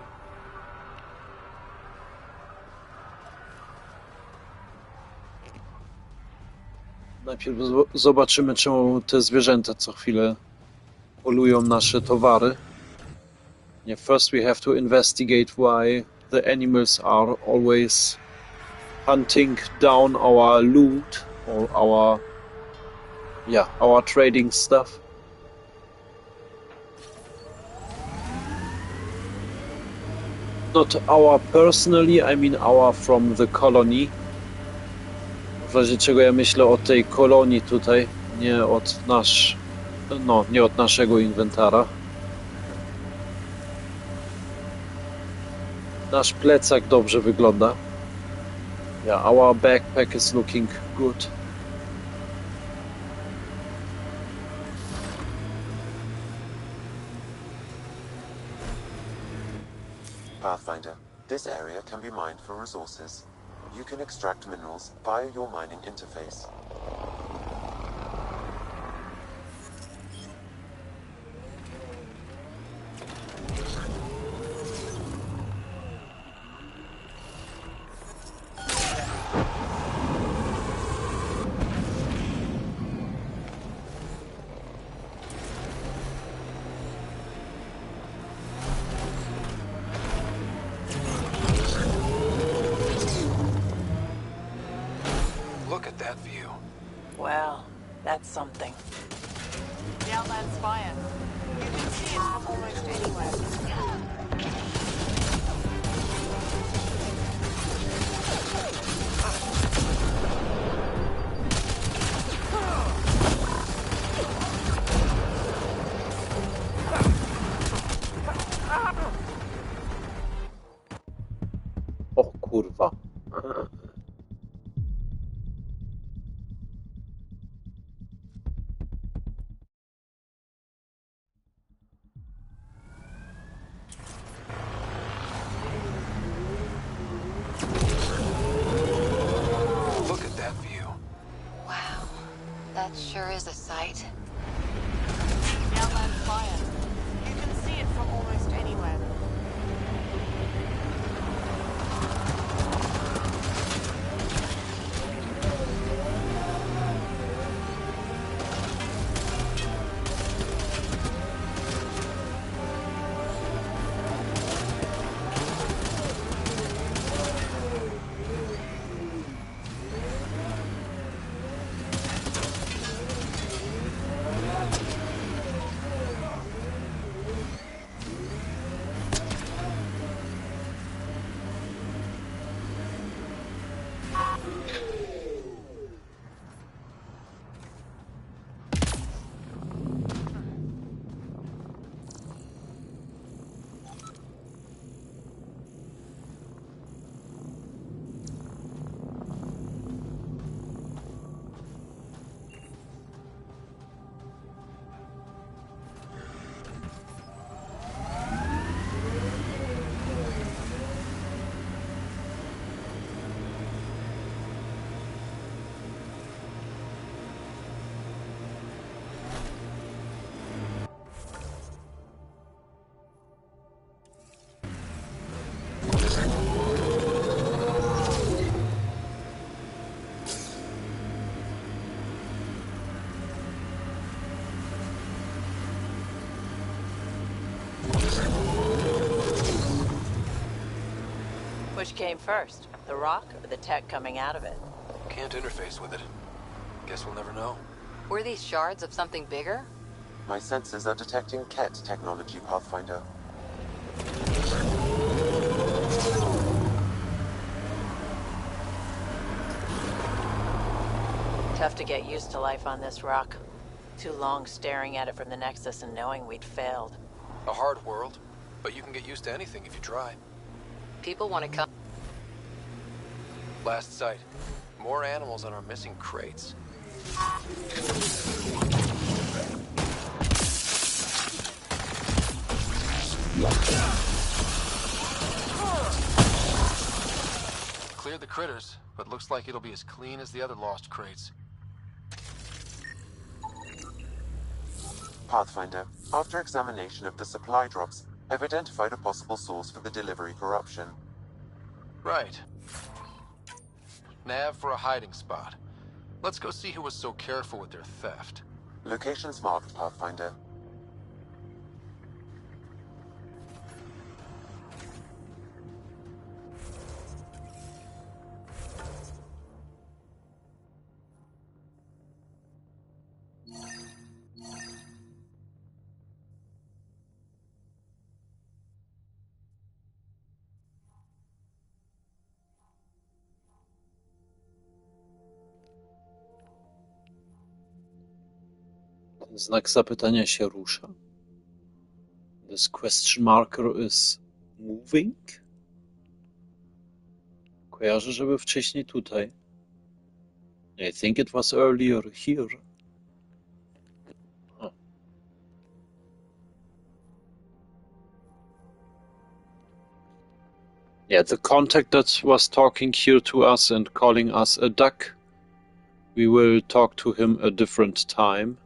S1: Najpierw zobaczymy, czemu te zwierzęta co chwilę polują nasze towary. Yeah, first we have to investigate why the animals are always hunting down our loot or our trading stuff. Not our personally, I mean our from the colony. W razie czego ja myślę o tej kolonii tutaj, nie od naszego inwentara. Nasz plecak dobrze wygląda. Yeah, our backpack is looking good.
S10: Pathfinder, this area can be mined for resources. You can extract minerals via your mining interface.
S5: Look at that view.
S14: Well, that's something.
S19: The Outland's fire. You can see it from almost anywhere.
S1: O kurwa.
S5: Look at that view.
S4: Wow, that sure is a sight.
S19: The Outland's fire. You can see it from almost anywhere.
S14: Which came first, the rock or the tech coming out of it?
S5: Can't interface with it. Guess we'll never know.
S17: Were these shards of something bigger?
S10: My sensors are detecting Ket technology, Pathfinder.
S14: Tough to get used to life on this rock. Too long staring at it from the Nexus and knowing we'd failed.
S5: A hard world, but you can get used to anything if you try.
S17: People want to come.
S5: Last sight. More animals on our missing crates. Cleared the critters, but looks like it'll be as clean as the other lost crates.
S10: Pathfinder, after examination of the supply drops, I've identified a possible source for the delivery corruption.
S5: Right. Nav for a hiding spot. Let's go see who was so careful with their theft.
S10: Locations marked, Pathfinder.
S1: Znak zapytania się rusza. This question marker is moving? Kojarzę, żeby wcześniej tutaj. I think it was earlier here. Huh. Yeah, the contact that was talking here to us and calling us a duck, we will talk to him a different time.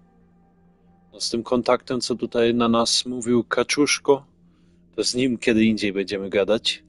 S1: No z tym kontaktem, co tutaj na nas mówił Kaczuszko, to z nim kiedy indziej będziemy gadać.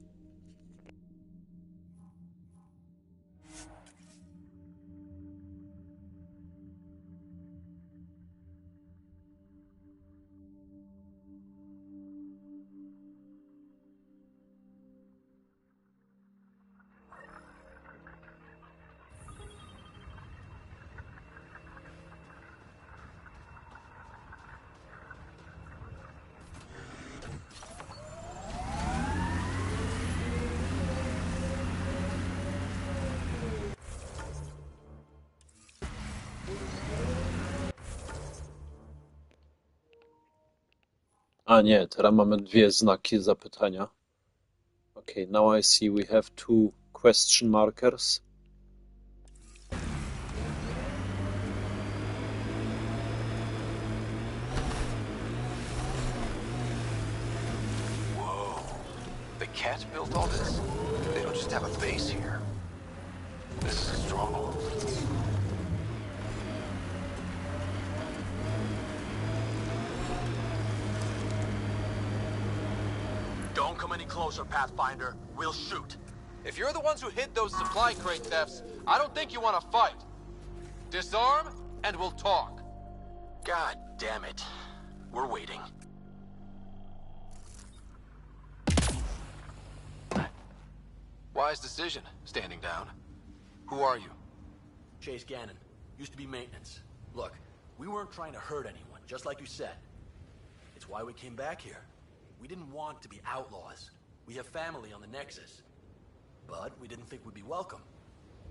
S1: A nie, teraz mamy dwie znaki zapytania. Okay, now I see we have two question markers.
S5: Whoa. The cat built all this? They don't just have a base here. This is a stronghold.
S18: Don't come any closer, Pathfinder. We'll shoot.
S5: If you're the ones who hid those supply crate thefts, I don't think you want to fight. Disarm, and we'll talk.
S18: God damn it. We're waiting.
S5: Wise decision, standing down. Who are you?
S18: Chase Gannon. Used to be maintenance. Look, we weren't trying to hurt anyone, just like you said. It's why we came back here. We didn't want to be outlaws. We have family on the Nexus. But we didn't think we'd be welcome.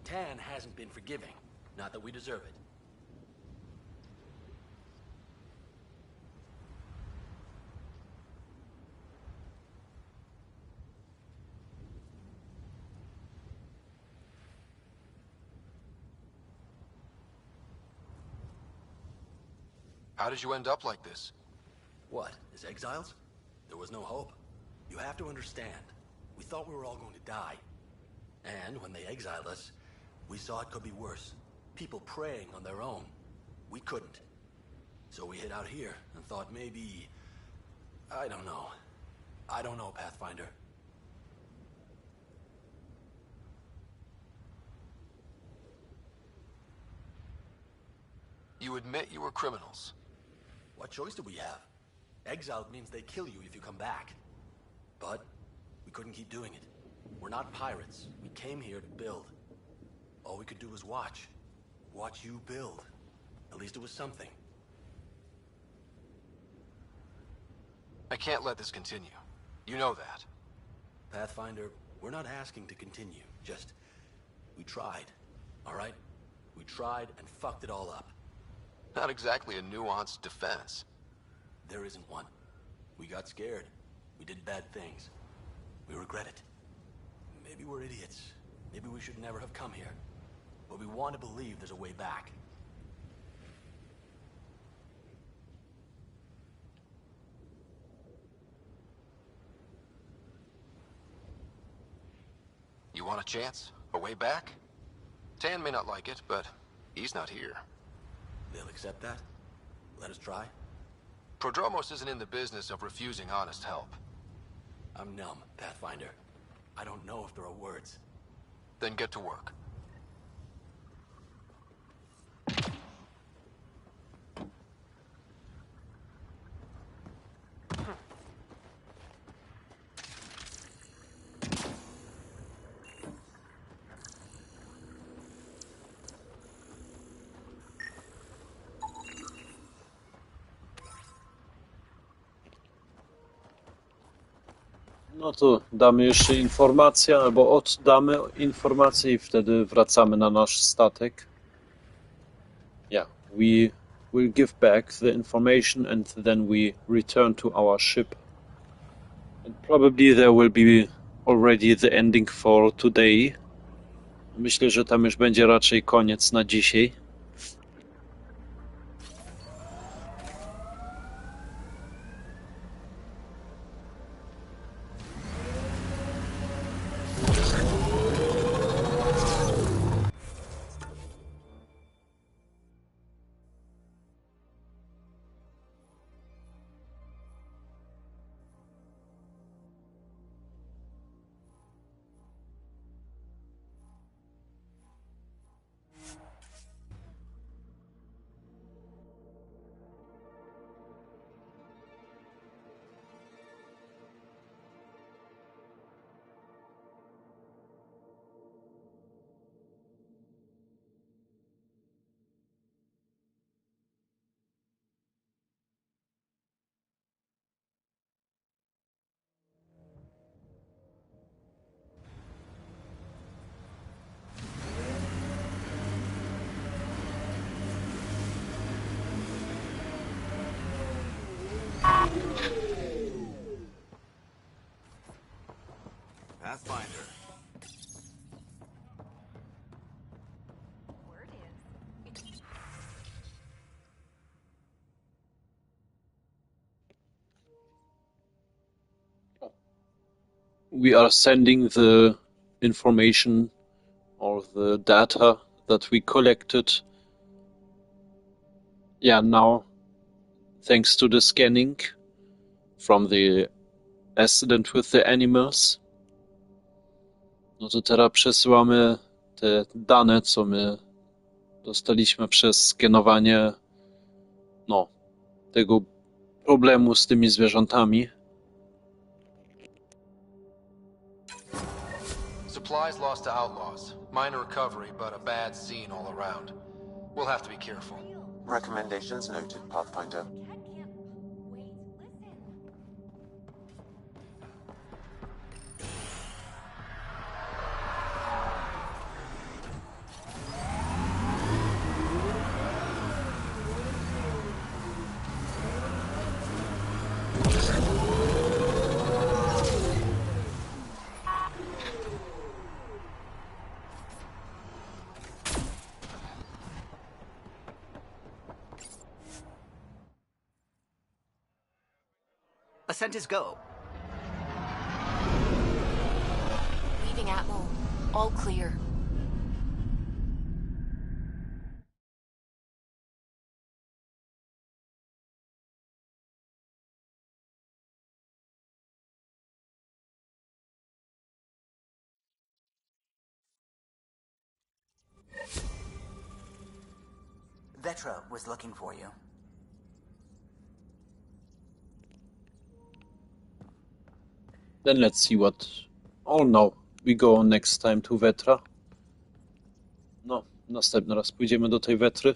S18: Tan hasn't been forgiving. Not that we deserve it.
S5: How did you end up like this?
S18: What, as exiles? There was no hope. You have to understand. We thought we were all going to die. And when they exiled us, we saw it could be worse. People preying on their own. We couldn't. So we hid out here and thought maybe... I don't know. I don't know, Pathfinder.
S5: You admit you were criminals.
S18: What choice do we have? Exiled means they kill you if you come back. But we couldn't keep doing it. We're not pirates. We came here to build. All we could do was watch. Watch you build. At least it was something.
S5: I can't let this continue. You know that.
S18: Pathfinder, we're not asking to continue. Just, we tried. All right? We tried and fucked it all up.
S5: Not exactly a nuanced defense.
S18: There isn't one. We got scared. We did bad things. We regret it. Maybe we're idiots. Maybe we should never have come here. But we want to believe there's a way back.
S5: You want a chance? A way back? Tan may not like it, but he's not here.
S18: They'll accept that? Let us try?
S5: Prodromos isn't in the business of refusing honest help.
S18: I'm numb, Pathfinder. I don't know if there are words.
S5: Then get to work.
S1: No to damy jeszcze informację, albo oddamy informację i wtedy wracamy na nasz statek. Yeah, we will give back the information and then we return to our ship. And probably there will be already the ending for today. Myślę, że tam już będzie raczej koniec na dzisiaj.
S6: Pathfinder.
S1: We are sending the information or the data that we collected. Yeah, now, thanks to the scanning from the accident with the animals. No to teraz przesyłamy te dane, co my dostaliśmy przez skanowanie, no, tego problemu z tymi zwierzętami.
S5: Supplies lost to outlaws. Minor recovery, but a bad scene all around. We'll have to be careful.
S10: Recommendations noted, Pathfinder.
S2: Ascent is go.
S4: Leaving Atmo. All clear.
S2: Vetra was looking for you.
S1: Then let's see what... Oh no, we go next time to Vetra. No, następny raz pójdziemy do tej Vetry.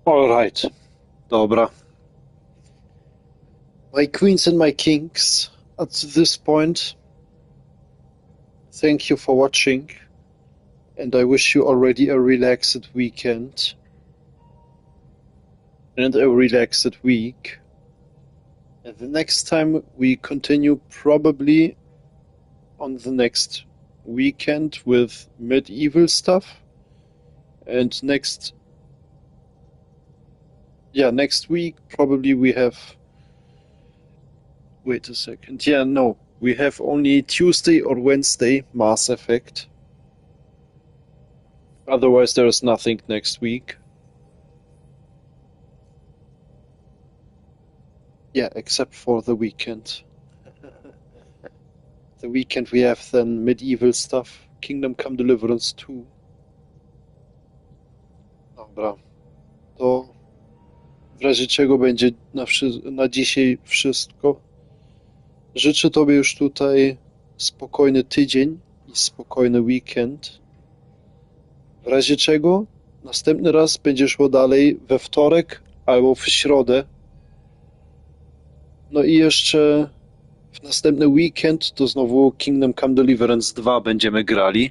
S1: Alright. Dobra. My queens and my kings, at this point, thank you for watching, and I wish you already a relaxed weekend and a relaxed week. And the next time we continue probably on the next weekend with medieval stuff, and next week probably we have, wait a second, we have only Tuesday or Wednesday Mass Effect. Otherwise there is nothing next week. Yeah, except for the weekend. The weekend we have then medieval stuff, Kingdom Come Deliverance 2. Dobra, to w razie czego będzie na dzisiaj wszystko. Życzę Tobie już tutaj spokojny tydzień i spokojny weekend. W razie czego następny raz będzie szło dalej we wtorek albo w środę. No i jeszcze w następny weekend to znowu Kingdom Come Deliverance 2 będziemy grali.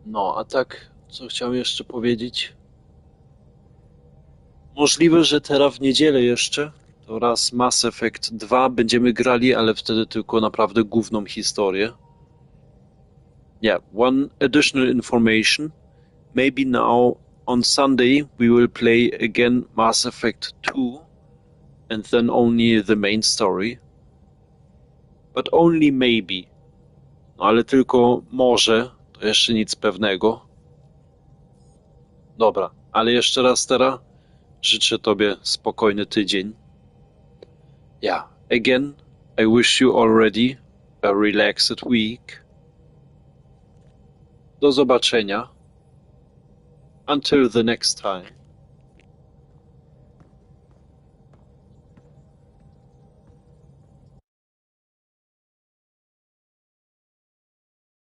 S1: No, a tak, co chciałem jeszcze powiedzieć? Możliwe, że teraz w niedzielę jeszcze to raz Mass Effect 2 będziemy grali, ale wtedy tylko naprawdę główną historię. Yeah, one additional information. Maybe now on Sunday we will play again Mass Effect 2 and then only the main story. But only maybe. No ale tylko może, to jeszcze nic pewnego. Dobra, ale jeszcze raz teraz życzę Tobie spokojny tydzień. Yeah, again, I wish you already a relaxed week. Do zobaczenia. Until the next time.